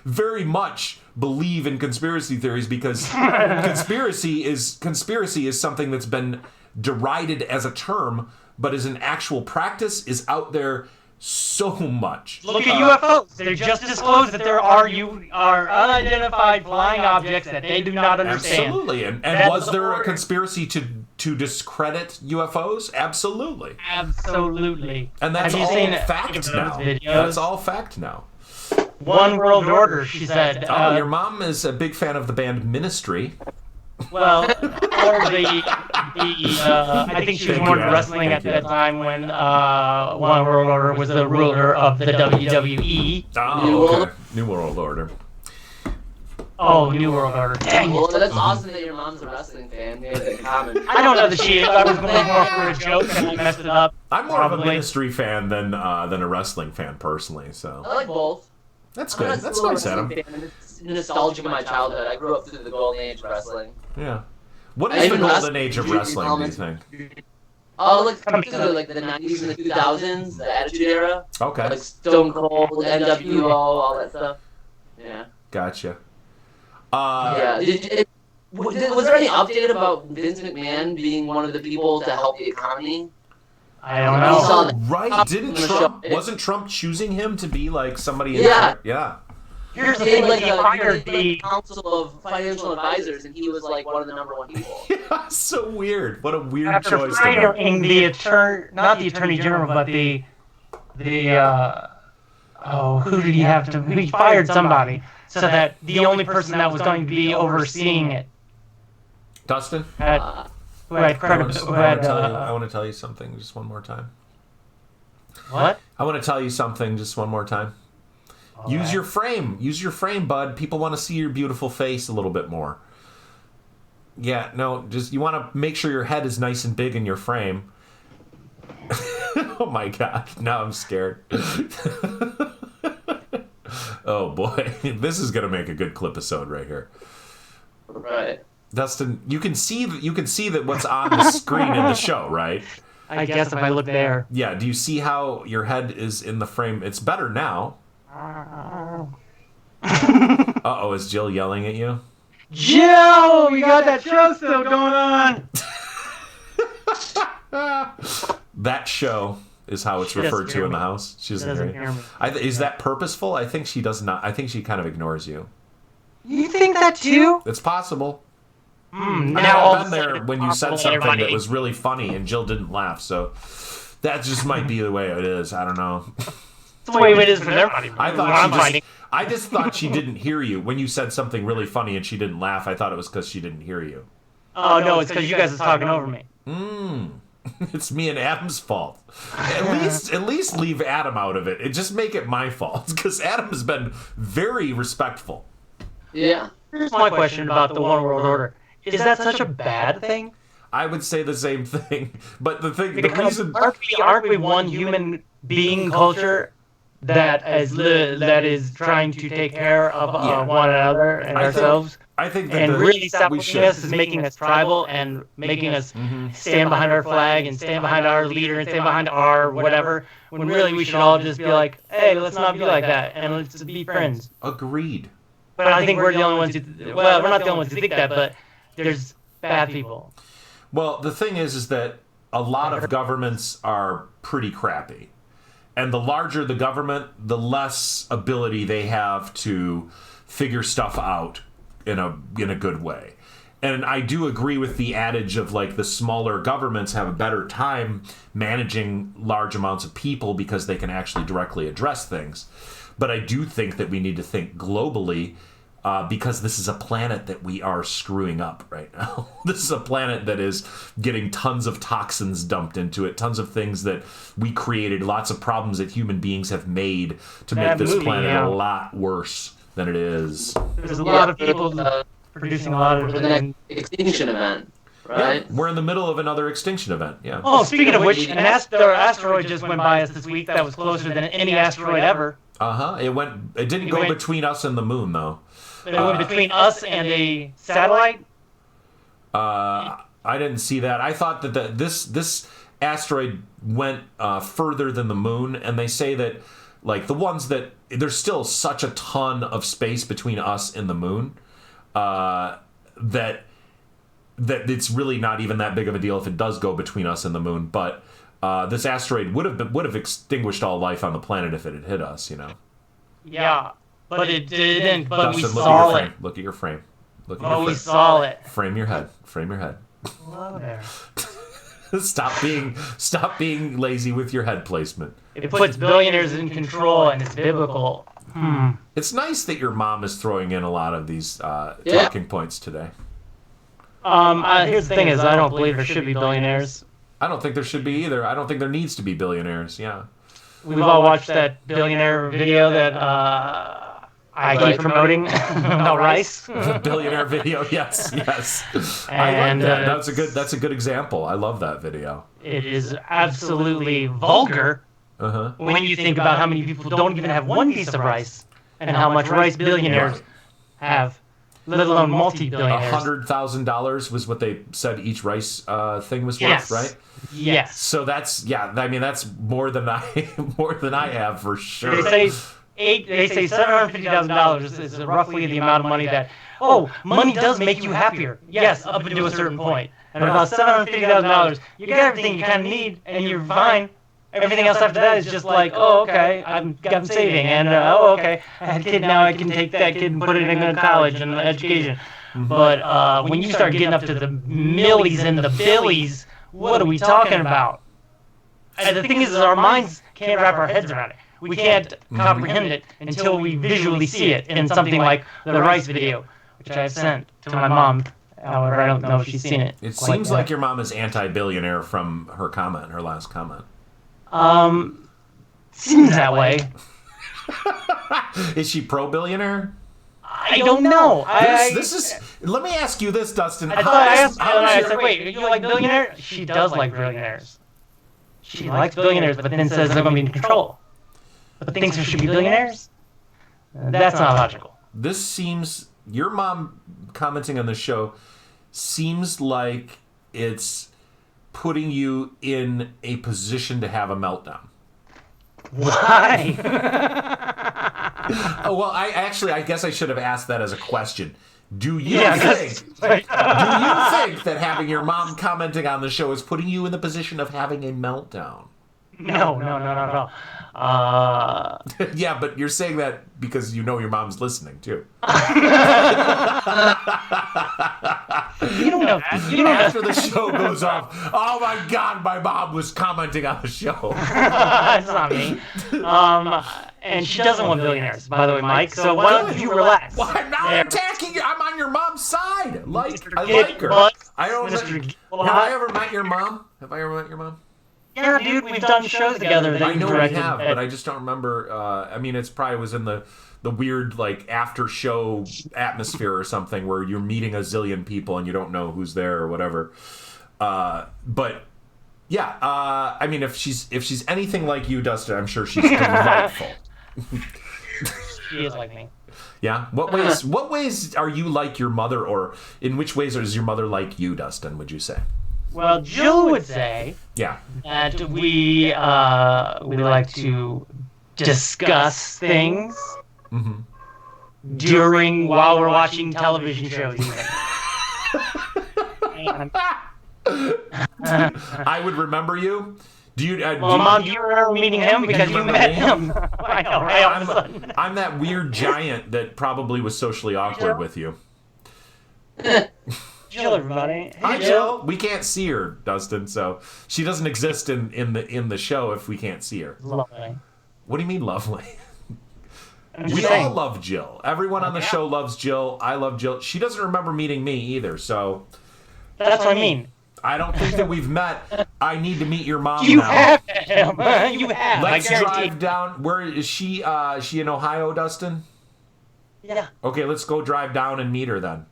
very much believe in conspiracy theories because conspiracy is something that's been derided as a term, but as an actual practice is out there so much. Look at UFOs. They just disclosed that there are unidentified flying objects that they do not understand. Absolutely. And was there a conspiracy to discredit UFOs? Absolutely. Absolutely. And that's all fact now. That's all fact now. One World Order, she said. Oh, your mom is a big fan of the band Ministry. Well, or I think she was more into wrestling at that time when One World Order was the ruler of the WWE. Oh, okay. New World Order. Oh, New World Order. Dang Well, it. that's awesome that your mom's a wrestling fan. We have that in common. I don't know that she is. I was going more for a joke and I messed it up. I'm more of a Ministry fan than a wrestling fan personally. So I like both. that's good. That's nice, Adam. It's nostalgic of my childhood. I grew up through the golden age of wrestling. Yeah. What is the golden age of wrestling, do you think? Oh, like the 90s and the 2000s, the Attitude Era. Okay. Like Stone Cold, NWO, all that stuff. Yeah. Gotcha. Yeah. Was there any update about Vince McMahon being one of the people to help the economy? I don't know. Right? Wasn't Trump choosing him to be like somebody in Yeah. Here's the He thing, had he fired the the... council of financial advisors, and he was like one of the number one people. Yeah, so weird. What a weird After choice to firing the attorney, not the attorney general, but the who did he have to? He fired somebody so that the only person that was going to be overseeing it Dustin, had who had I want to tell you something just one more time. What? I want to tell you something just one more time. Use your frame. Use your frame, bud. People want to see your beautiful face a little bit more. Yeah, no, just you want to make sure your head is nice and big in your frame. Oh my god, now I'm scared. Oh boy, this is gonna make a good clip-isode right here. Right. Dustin, you can see that what's on the screen in the show, right? I guess if I look there. Yeah. Do you see how your head is in the frame? It's better now. Uh-oh, is Jill yelling at you? Jill, we got that show still going on. That show is how it's referred to in the house. She doesn't hear me. Is that purposeful? I think she does not. I think she kind of ignores you. You think that too? It's possible. Now I've been there when you said something that was really funny and Jill didn't laugh, so that just might be the way it is. I don't know. It's the way it is for everybody. I just thought she didn't hear you when you said something really funny and she didn't laugh. I thought it was because she didn't hear you. Oh no, it's because you guys are talking over me. It's me and Adam's fault. At least leave Adam out of it. Just make it my fault because Adam has been very respectful. Yeah. Here's my question about the One World Order. Is that such a bad thing? I would say the same thing, but the reason aren't we one human being culture that is trying to take care of one another and ourselves? I think that and really separating us is making us tribal and making us stand behind our flag and stand behind our leader and stand behind our whatever. When really we should all just be like, hey, let's not be like that and let's be friends. Agreed. But I think we're the only ones who. Well, we're not the only ones who think that, but there's bad people. Well, the thing is that a lot of governments are pretty crappy. And the larger the government, the less ability they have to figure stuff out in a good way. And I do agree with the adage of like the smaller governments have a better time managing large amounts of people because they can actually directly address things. But I do think that we need to think globally because this is a planet that we are screwing up right now. This is a planet that is getting tons of toxins dumped into it, tons of things that we created, lots of problems that human beings have made to make this planet a lot worse than it is. There's a lot of people producing a lot of the next extinction event, right? Yeah, we're in the middle of another extinction event, yeah. Oh, speaking of which, an asteroid just went by us this week that was closer than any asteroid ever. It didn't go between us and the moon, though. But it went between us and a satellite? I didn't see that. I thought that this asteroid went further than the moon, and they say that, like, the ones that... There's still such a ton of space between us and the moon that it's really not even that big of a deal if it does go between us and the moon. But this asteroid would have extinguished all life on the planet if it had hit us, you know? Yeah. But it didn't. But Dustin, we saw it. Look at your frame. We saw it. Frame your head. Hello there. Stop being lazy with your head placement. It puts billionaires in control, and it's biblical. It's nice that your mom is throwing in a lot of these talking points today. Here's the thing: is I don't believe there should be billionaires. I don't think there should be either. I don't think there needs to be billionaires. Yeah. We've all watched that billionaire video that I keep promoting about rice. The billionaire video, yes. And I like that. That's a good example. I love that video. It is absolutely vulgar when you think about how many people don't even have one piece of rice and how much rice billionaires have, let alone multi-billionaires. $100,000 was what they said each rice thing was worth, right? Yes. So that's more than I have for sure. They say $750,000 is roughly the amount of money that money does make you happier. Yes, up to a certain point. And about $750,000, you get everything you kind of need, and you're fine. Everything else after that is just like, okay, I'm saving, and okay, I had a kid, now I can take that kid and put it in a college and education. But when you start getting up to the millies and the billies, what are we talking about? the thing is our minds can't wrap our heads around it. We can't comprehend it until we visually see it in something like the rice video, which I've sent to my mom. However, I don't know if she's seen it. It seems like your mom is anti-billionaire from her comment, her last comment. Seems that way. Is she pro-billionaire? I don't know. This is. Let me ask you this, Dustin. I asked her, and I said, "Wait, you like billionaires?" She does like billionaires. She likes billionaires, but then says they're going to be in control. But thinks there should be billionaires? That's not logical. This seems. Your mom commenting on the show seems like it's putting you in a position to have a meltdown. Why? Oh, well, I guess I should have asked that as a question. Do you think that having your mom commenting on the show is putting you in the position of having a meltdown? No, not at all. Yeah, but you're saying that because you know your mom's listening too. You don't know that. You don't know. After the show goes off, oh my God, my mom was commenting on the show. That's not me. And she doesn't want billionaires, by the way, Mike. So why don't you relax? Well, I'm not attacking you. I'm on your mom's side. I like her. I don't. Have I ever met your mom? Yeah, dude, we've done shows together. I know we have, but I just don't remember. I mean, it's probably was in the weird like after show atmosphere or something where you're meeting a zillion people and you don't know who's there or whatever. But yeah, I mean, if she's anything like you, Dustin, I'm sure she's delightful. She is like me. Yeah. What ways are you like your mother, or in which ways is your mother like you, Dustin? Would you say? Well, Jill would say that we like to discuss things while we're watching television shows. I would remember you. Do you? Mom, do you remember meeting him because you met him? I know, right? All of a sudden. I'm that weird giant that probably was socially awkward with you. Jill, everybody. Hi, Jill. We can't see her, Dustin, so she doesn't exist in the show if we can't see her. Lovely. What do you mean, lovely? We all love Jill. Everyone on the show loves Jill. I love Jill. She doesn't remember meeting me either, so that's what I mean. I don't think that we've met. I need to meet your mom now. You have met him. You have. Let's drive down. Where is she? Is she in Ohio, Dustin? Yeah. Okay, let's go drive down and meet her then.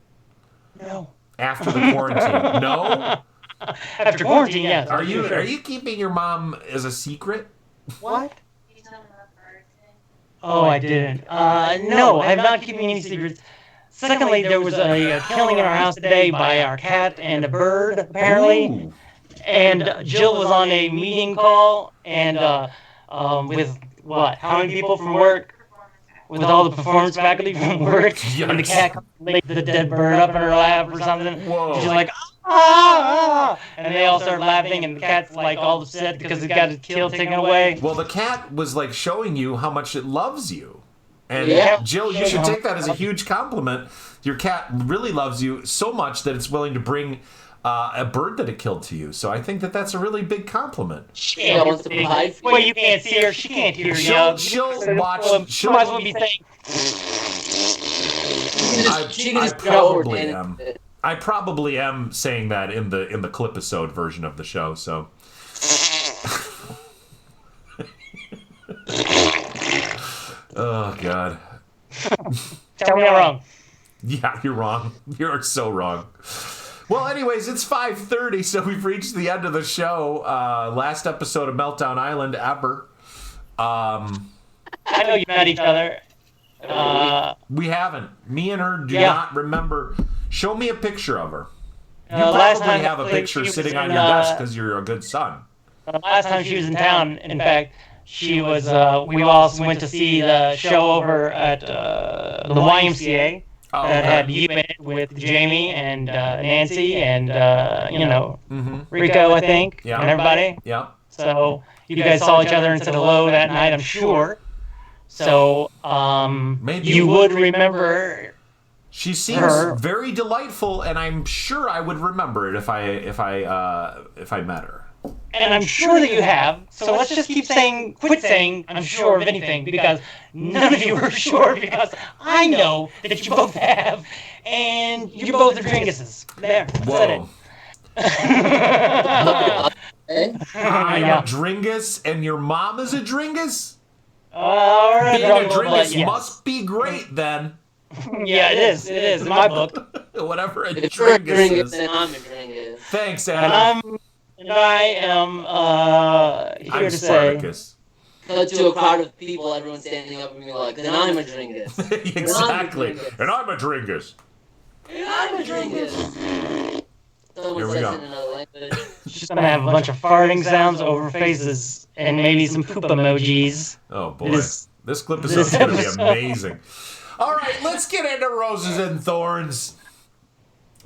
No. After the quarantine. No? After quarantine, yes. Are you keeping your mom as a secret? What? Oh, I didn't. No, I'm not keeping any secrets. Secondly, there was a killing in our house today by our cat and a bird, apparently. Ooh. And Jill was on a meeting call and with what? How many people from work? With all the performance faculty from work, yes. And the cat laid the dead bird up in her lap or something. Whoa. She's like, ah! And they all start laughing, and the cat's like all upset because it got its kill taken away. Well, the cat was like showing you how much it loves you. And Jill, you should take that as a huge compliment. Your cat really loves you so much that it's willing to bring a bird that it killed to you. So I think that that's a really big compliment. Well, you can't see her. She can't hear you. She'll watch. She might as well be saying. I probably am. I probably am saying that in the clipisode version of the show. So. Oh God. Tell me I'm wrong. Yeah, you're wrong. You're so wrong. Well, anyways, it's 5:30, so we've reached the end of the show. Last episode of Meltdown Island ever. I know you met each other. We haven't. Me and her do not remember. Show me a picture of her. You probably have a picture sitting on your desk because you're a good son. The last time she was in town, in fact, she was. We all went to see the show over at the YMCA. That had you in it with Jamie and Nancy and Rico, I think, and everybody. Yeah. So you guys saw each other and said hello that night, I'm sure. So maybe you would remember. She seems very delightful, and I'm sure I would remember it if I met her. And I'm sure that you have. So let's just quit saying I'm sure of anything, because none of you are sure, because I know that you both have, and you both are Dringuses. There, I said it. Whoa. Whoa. Hey? I'm Yeah. a Dringus and your mom is a Dringus? All right, Being a Drungle, but Dringus yes. must be great then. Yeah, it is. It is in my book. Whatever a If you're a Dringus Dringus, is. then I'm a Dringus. Thanks, And Adam. I am here I'm to say. Spartacus. Cut to a crowd of people, everyone standing up and being like, then I'm a Dringus. Exactly. And I'm a Dringus. And I'm a Dringus. Someone Here we says go. it in another language. Just gonna have a bunch of farting sounds over faces and maybe some poop emojis. Oh boy. This This episode's going to be episode. amazing. All right, let's get into Roses and Thorns.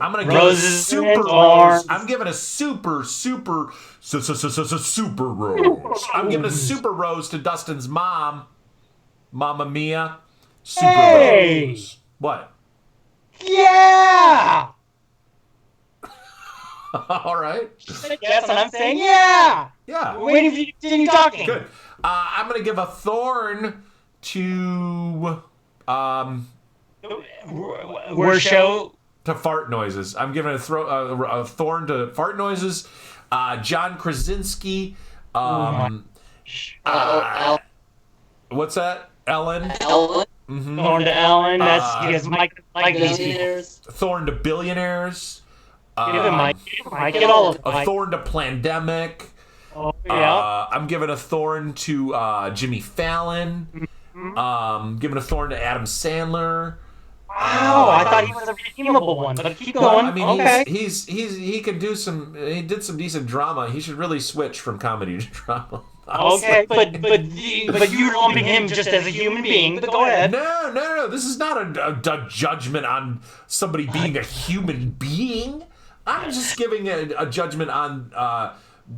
I'm going to give a Roses super and rose. thorns. I'm giving a super rose. I'm giving a super rose to Dustin's mom, Mama Mia. Super Hey! rose. What? Yeah! All right. Yes, and I'm saying yeah! Yeah. We're waiting for you to continue talking. Good. I'm going to give a thorn to We're show. to fart noises. I'm giving a thorn to fart noises. John Krasinski. What's that? Ellen. Ellen. Thorn to Ellen. That's because Mike like these people. Billionaires. Thorn to billionaires. Give it Mike. Get all of it. A Mike. thorn to pandemic. Oh, yeah. I'm giving a thorn to Jimmy Fallon. Giving a thorn to Adam Sandler. Wow, I thought he was a redeemable one, but keep going. Well, I mean, okay. he can do some. He did some decent drama. He should really switch from comedy to drama. Okay, but you're lumping him just as a human being. But go ahead. No. This is not a judgment on somebody being a human being. I'm just giving a judgment on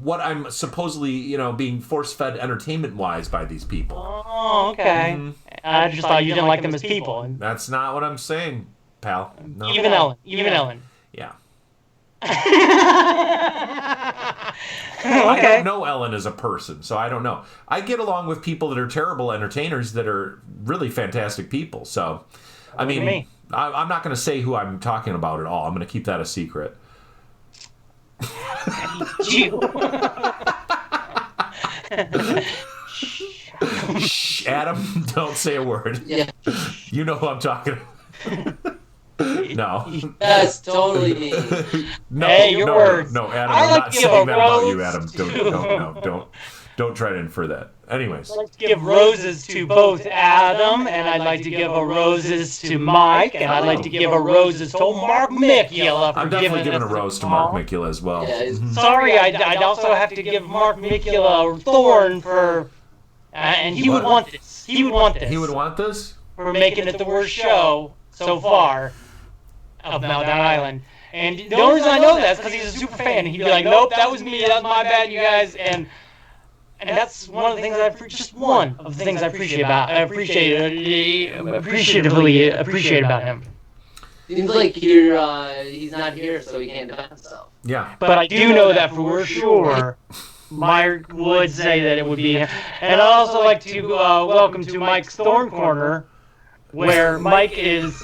what I'm supposedly, being force-fed entertainment-wise by these people. Oh, okay. I just thought you didn't like them as people. And That's not what I'm saying, pal. No. even Ellen. Yeah. Okay. I don't know Ellen as a person, so I don't know. I get along with people that are terrible entertainers that are really fantastic people. So, I mean, me. I'm not going to say who I'm talking about at all. I'm going to keep that a secret. You. Shh, Adam, don't say a word. Yeah. You know who I'm talking about. No. That's totally me. No, Hey, your no, words. no, Adam, I I'm like not to give saying a that about you, rose Adam. Don't try to infer that. Anyways. Let's give roses to both Adam, and I'd like to give a roses to Mike, and I'd like to give a roses to Mark Mikula for I'm definitely giving a us rose to call. Mark Mikula as well. Yeah, he's- Sorry, I'd also have to give Mark Mikula a thorn for, and he would want this. He would want this. He would want this? for making it the worst show so far of Meltdown Island. And the only reason I know that is because he's a super fan. He'd be like, "Nope, that was me. That was my bad, you guys." And that's one of the things just one of the things I appreciatively appreciate about him. Seems like he's not here, so he can't defend himself. Yeah. But I do know that for sure. Mike would say that it would be him. And I'd also like to welcome to Mike's Thorn Corner, where Mike is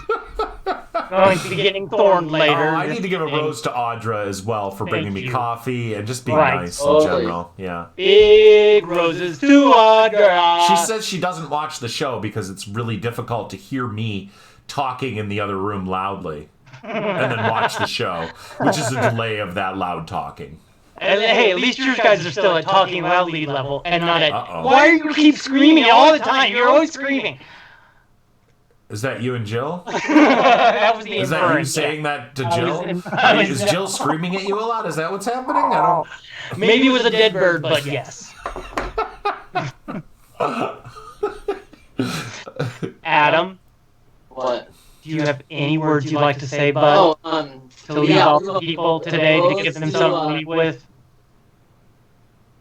going to be getting thorned later. Oh, I need to give a rose to Audra as well for bringing me you. coffee and just being Right. nice in Totally. general. Yeah. Big roses to Audra. She says she doesn't watch the show because it's really difficult to hear me talking in the other room loudly and then watch the show, which is a delay of that loud talking. And, hey, at least you guys are still at talking loudly level and not at, Uh-oh. why do you keep screaming all the time? You're always screaming. Is that you and Jill? That was the Is that you inference. saying that to I Jill? was- Is Jill screaming at you a lot? Is that what's happening? I don't. Maybe it was a dead bird, but yes. Adam, What? do you have any words you'd like to say, bud? Oh, To leave off the people today to give them something to leave with?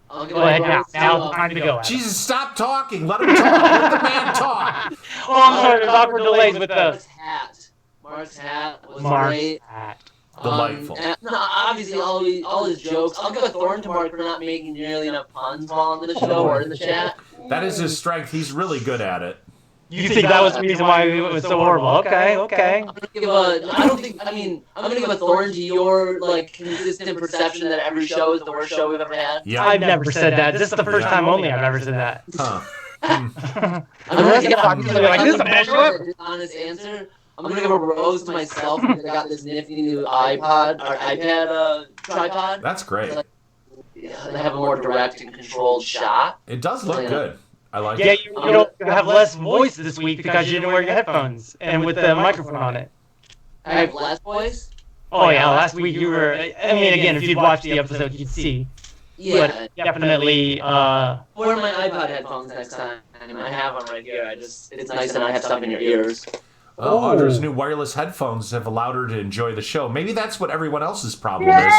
I'll give Go ahead a now. rose Now's to, the time to go, Adam. Jesus, stop talking. Let him talk. Let the man talk. Oh, I'm sorry, there's awkward delays with the Mark's hat. Mark's hat was Mark's great. hat. Delightful. No, obviously, all his jokes. I'll give a thorn to Mark for not making nearly enough puns while on the show or in the chat. That is his strength. He's really good at it. You think that was the reason why it was so horrible? Okay. I'm gonna give a thorn to your like consistent perception that every show is the worst show we've ever had. Yeah. I've never said that. This is the first time only I've ever said that. Huh. I'm gonna give a honest answer. I'm gonna give a rose to myself because I got this nifty new iPad tripod. That's great. They have a more direct and controlled shot. It does look good. I like Yeah, it. you don't have less voice this week because you didn't wear your headphones and with the microphone on it. I have less voice. Oh yeah, last week you were. I mean, again, if you'd watched the episode, you'd see. Yeah, But definitely. wear my iPod headphones next time. I have them right here. It's nice to not have stuff in your ears. Audra's new wireless headphones have allowed her to enjoy the show. Maybe that's what everyone else's problem is.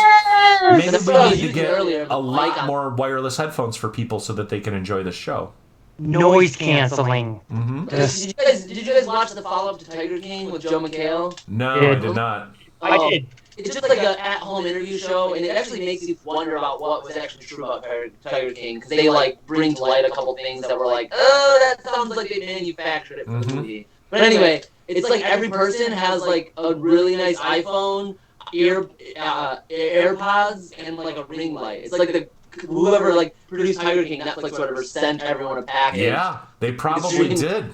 Maybe That's what I we was need to using get earlier, a the lot mic on. more wireless headphones for people so that they can enjoy the show. Noise canceling. Mm-hmm. Did you guys watch the follow-up to Tiger King with Joe McHale? No, I did not. I did. It's just like an at-home interview show, and it actually makes you wonder about what was actually true about Tiger King, because they like bring to light a couple things that were like, oh, that sounds like they manufactured it for the movie. But anyway, it's like every person has like a really nice iPhone, AirPods, and like a ring light. It's like whoever like produced Tiger King, Netflix, whatever, sent everyone a package. Yeah, they probably did.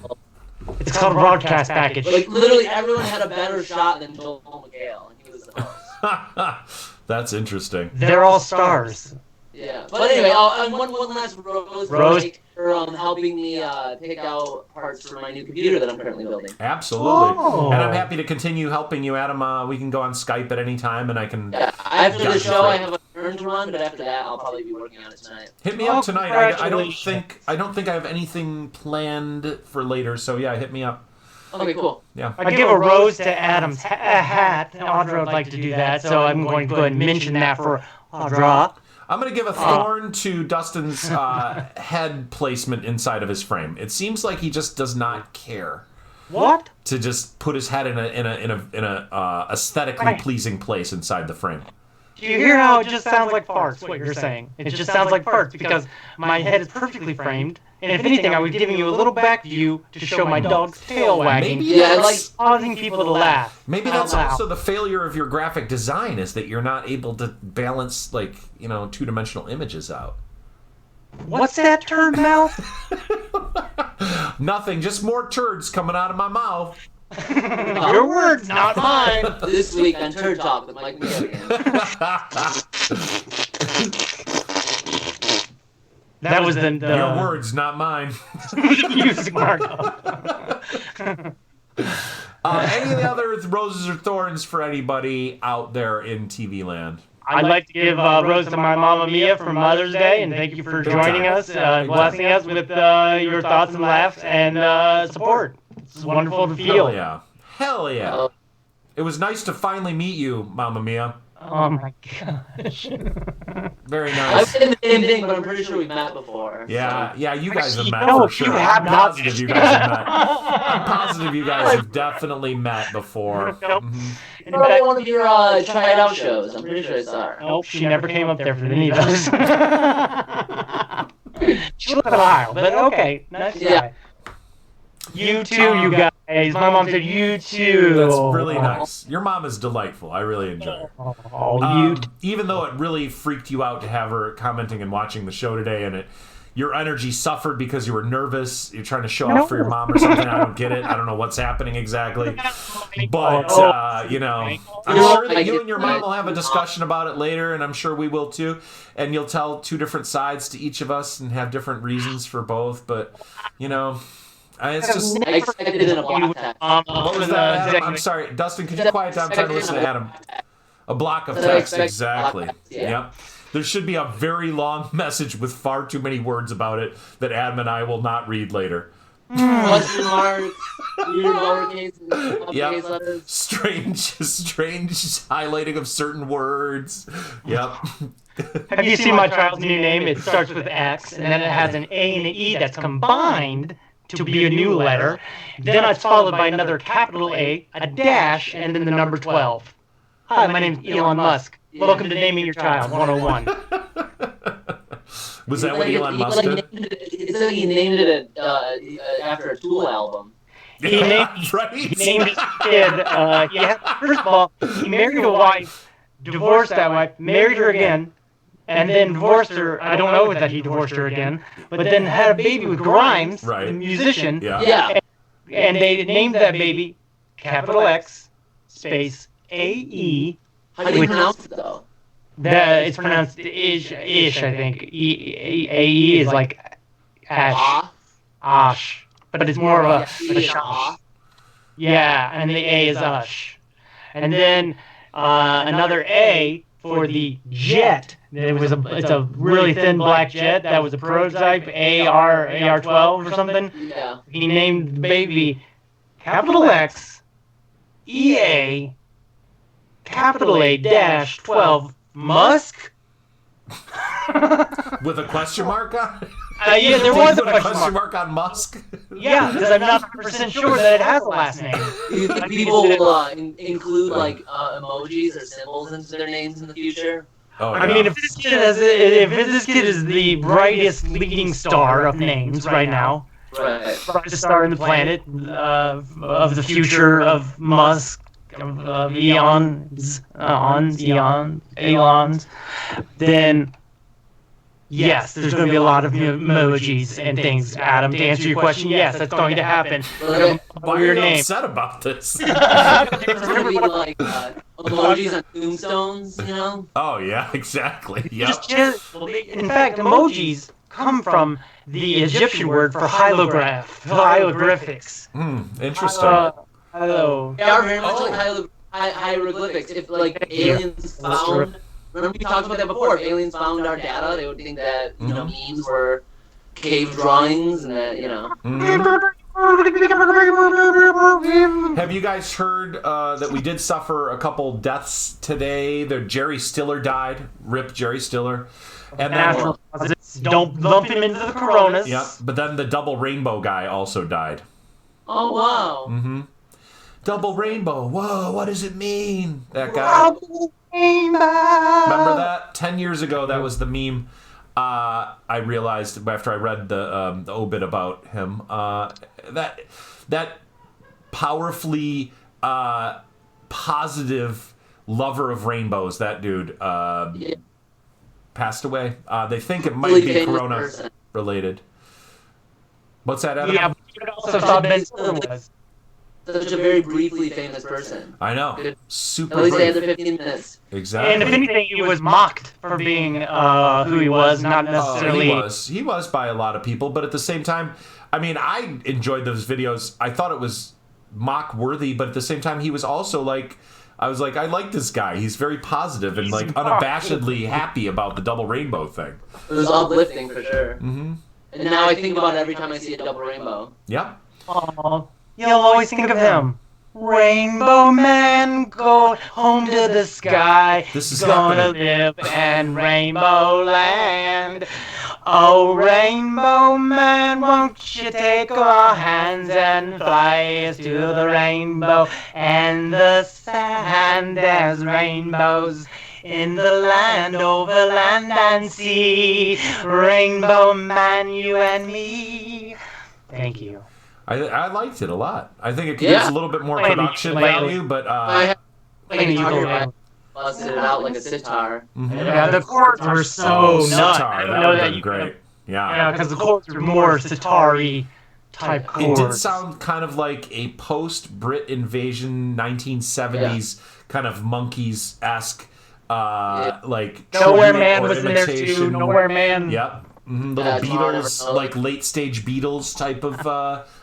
It's called a broadcast package. Like literally, everyone had a better shot than Joel McHale, and he was the host. That's interesting. They're all stars. Yeah, but anyway, and one last rose for helping me pick out parts for my new computer that I'm currently building. Absolutely. Oh. And I'm happy to continue helping you, Adam. We can go on Skype at any time, and I can... Yeah, after the show, I have a turn to run, but after that, I'll probably be working on it tonight. Hit me up tonight. I don't think I have anything planned for later, so yeah, hit me up. Okay, cool. Yeah. I give a rose to Adam's hat. Audra would like to do that, so I'm going to go ahead and mention that for Audra. I'm going to give a thorn to Dustin's head placement inside of his frame. It seems like he just does not care What? to just put his head in a aesthetically pleasing place inside the frame. Do you hear how it just sounds like farts, what you're saying? It just sounds like farts because my head is perfectly framed, and if anything, I was giving you a little back view to show my dog's tail wagging, Maybe that's, causing people to laugh. maybe that's also the failure of your graphic design, is that you're not able to balance, like, two-dimensional images out. What's that term now? Nothing, just more turds coming out of my mouth. Your words, not mine. This week on Turd Talk with Mike McGilligan. That was the Your words, not mine. music Marco. Any of the other roses or thorns for anybody out there in TV land? I'd like to give a rose to my Mama Mia for Mother's Day, and thank you for joining us, blessing us with your thoughts and laughs and support. It's wonderful to feel. Hell yeah. Hell yeah. It was nice to finally meet you, Mamma Mia. Oh my gosh. Very I've nice. said the same thing, but I'm pretty sure we've met before. Yeah, yeah, you guys have met No, for sure. you have I'm not. positive you guys have met. I'm positive you guys have definitely met before. Nope. So. Probably one of your Try It Out shows. I'm pretty sure I saw her. Nope, she never came up there for any of those. She looked wild, but okay. Nice Yeah. try. You too, you guys. My mom said you too. That's really nice. Your mom is delightful. I really enjoy her. Oh, you Even though it really freaked you out to have her commenting and watching the show today, and your energy suffered because you were nervous. You're trying to show off for your mom or something. I don't get it. I don't know what's happening exactly. But, I'm sure that you and your mom will have a discussion about it later, and I'm sure we will too. And you'll tell two different sides to each of us and have different reasons for both. But, it's just... I expected it in a block text. What was that, Adam? I'm sorry. Dustin, could you quiet down? I'm trying to listen to Adam. A block of text, exactly. Yep. There should be a very long message with far too many words about it that Adam and I will not read later. Question marks, weird lowercase and uppercase letters. Strange highlighting of certain words. Yep. Have you seen my child's new name? It starts with X, and then it has an A and an E that's combined to be a new letter. Then it's followed by another capital A, a dash, and then the number 12. Hi, my name's Elon Musk. Welcome to Naming Your Child 101. Was that what Elon Musk did? It's like he named it after a Tool album. He named Right? his kid. First of all, he married a wife, divorced that wife, married her again, and then divorced her. I don't know that he divorced her again, but then had a baby with Grimes, Right. the musician. Yeah. And they named that baby capital X space AE. How do you pronounce it though? It's pronounced ish, I think. AE is like ash, osh, but it's more of a shosh. Yeah, and the A is ush. And then another A for the jet. It's a really thin black jet that was a prototype, AR-12 or something. Yeah. He named the baby capital X EA capital A dash 12 Musk. With a question mark on it? Yeah, there was a Put question mark. on Musk? Yeah, because I'm not 100% sure that it has a last name. Do you think people will include like emojis or symbols into their names in the future? Oh, I mean, if this kid is the brightest leading star of names right now, Right. brightest star in the planet, of the future of Musk, of eons, then yes, there's going to be a lot of emojis and things, Adam. To answer your question, yes, that's going to happen. Why are Weird you name. upset about this? There's gonna be like emojis on tombstones, you know? Oh, yeah, exactly. Yep. In fact, emojis come from the Egyptian word for hieroglyphics. Interesting. Hello. They are very much like hieroglyphics. If like aliens found, remember we talked about that before. If aliens found our data, they would think that memes were cave drawings and that Have you guys heard that we did suffer a couple deaths today? Jerry Stiller died. Rip Jerry Stiller. And then, Natural causes. Don't lump him into the coronas. yeah, but then the double rainbow guy also died. Oh wow! Double rainbow. Whoa, what does it mean? That guy. Remember that? 10 years ago, that was the meme. I realized after I read the obit about him that powerfully positive lover of rainbows, that dude, passed away. They think it might Really be famous corona person. related. What's that, Adam? Yeah, but you also thought Ben Stiller was. Such a very briefly famous person. I know. Good. Super At least they had brief. the 15 minutes. Exactly. And if anything, he was mocked for being who he was, not Oh, necessarily. he was by a lot of people, but at the same time, I mean, I enjoyed those videos. I thought it was mock worthy, but at the same time, he was also like, I was like, I like this guy. He's very positive and like unabashedly happy about the double rainbow thing. It was uplifting for sure. And now I think about it every time I see a double rainbow. Yep. Aw, you'll always think of him. Rainbow Man, go home to the sky. This is gonna happening. live in Rainbow Land. Oh, Rainbow Man, won't you take our hands and fly us to the rainbow and the sand? There's rainbows in the land, over land and sea. Rainbow Man, you and me. Thank you. I liked it a lot. I think it could use a little bit more production value, but I Playing the ukulele. busted it out like a sitar. Yeah, the chords were so nuts. sitar, I that didn't know would that have been you great. Yeah, because the chords were more sitar-y type chords. It did sound kind of like a post-Brit invasion 1970s kind of Monkees-esque like Nowhere tribute Man or was in there too. imitation. Nowhere Man. Yep. Little Beatles, like late-stage Beatles type of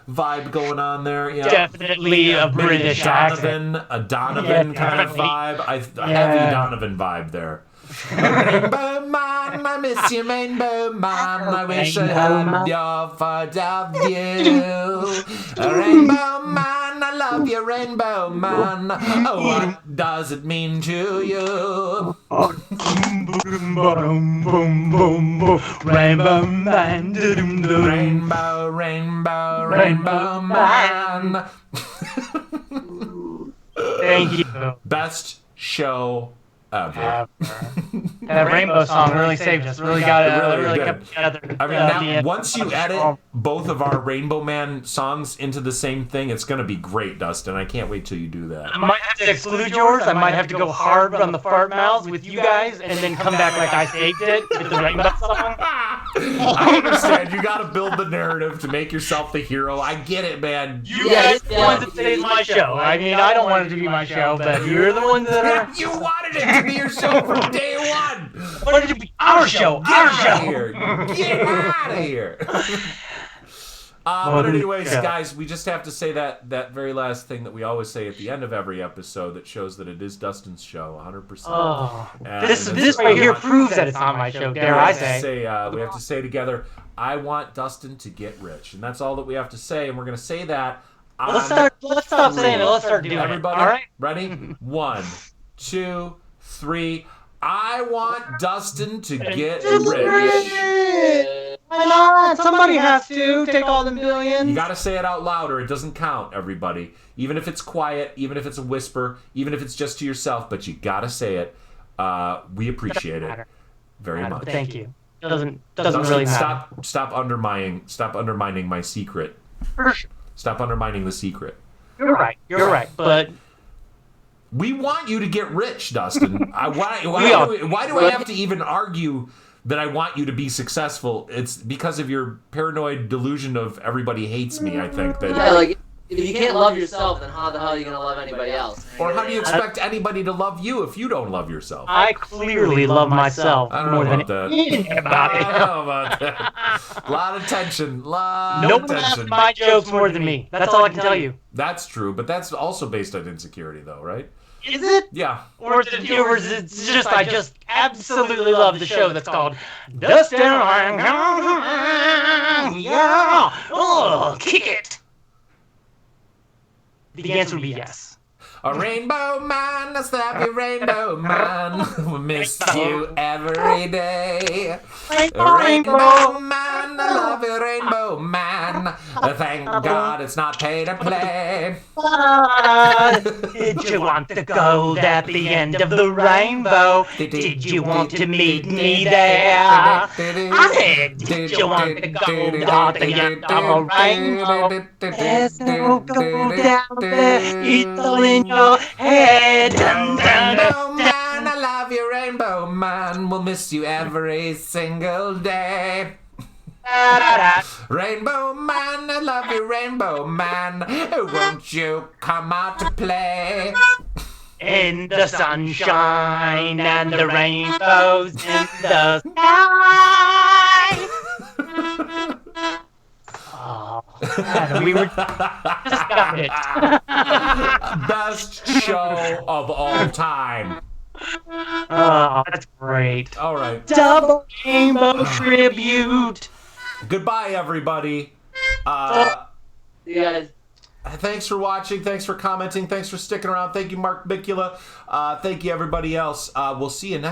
vibe going on there. Yeah. Definitely a British accent. A Donovan kind of vibe. A heavy Donovan vibe there. Rainbow Man, I miss you, Rainbow Man. I wish I had your part of you. Rainbow Man, I love you, Rainbow Man. Oh, what does it mean to you? Rainbow Man. Rainbow, rainbow, rainbow man. Thank you. Best show ever. That rainbow song really saved us. Really got it. Really did. kept together. I mean, now, once you edit both of our Rainbow Man songs into the same thing, it's going to be great, Dustin. I can't wait till you do that. I might have to exclude yours. I might have to go hard on the fart mouths with you guys, and then come back like I saved it with the rainbow song. I understand. You got to build the narrative to make yourself the hero. I get it, man. You guys are the ones that say it's my show. I mean, I don't want it to be my show, but you're the ones that are. You wanted it to be your show from day one. Why did it be our show? Our show. Get out of here. But anyways, guys, we just have to say that very last thing that we always say at the end of every episode that shows that it is Dustin's show, 100%. Oh, this right here proves that it's not my show. Dare I say? We have to say together, I want Dustin to get rich, and that's all that we have to say. And we're gonna say that. Let's stop saying it. Let's start doing Everybody, it. All right. Ready? 1, 2, 3. I want Dustin to get rich. Why not? Somebody has to take all the millions. You gotta say it out loud or it doesn't count, everybody. Even if it's quiet, even if it's a whisper, even if it's just to yourself, but you gotta say it. We appreciate it very much. Thank you. Doesn't really matter. Stop undermining my secret. Stop undermining the secret. You're right. But we want you to get rich, Dustin. Why do I have to even argue that I want you to be successful? It's because of your paranoid delusion of everybody hates me, I think. Like, if you can't love yourself, then how the hell are you going to love anybody else? Or how do you expect anybody to love you if you don't love yourself? I clearly love myself I don't know about that. I don't know about that. A lot of tension. No one loves my jokes more than me. That's all I can tell you. That's true, but that's also based on insecurity, though, right? Is it? Yeah. Or is it just I just absolutely love the show that's called Dustin Yeah. Oh, kick it. The answer would be yes. A rainbow man, a snappy rainbow man, we miss you every day. Rainbow man, I love you, rainbow man. Thank God it's not pay to play. Did you want the gold at the end of the rainbow? Did you want to meet me there? I said, did you want the gold at the end of the rainbow? There's no gold down there, it's all in your head. Rainbow man, I love you, rainbow man. We'll miss you every single day. Rainbow man, I love you, rainbow man. Won't you come out to play? In the sunshine and the rainbows in the sky. Oh, man, we were just got it. Best show of all time. Oh, that's great. All right. Double rainbow tribute. Goodbye, everybody. You guys. Thanks for watching. Thanks for commenting. Thanks for sticking around. Thank you, Mark Bicula. Thank you, everybody else. We'll see you next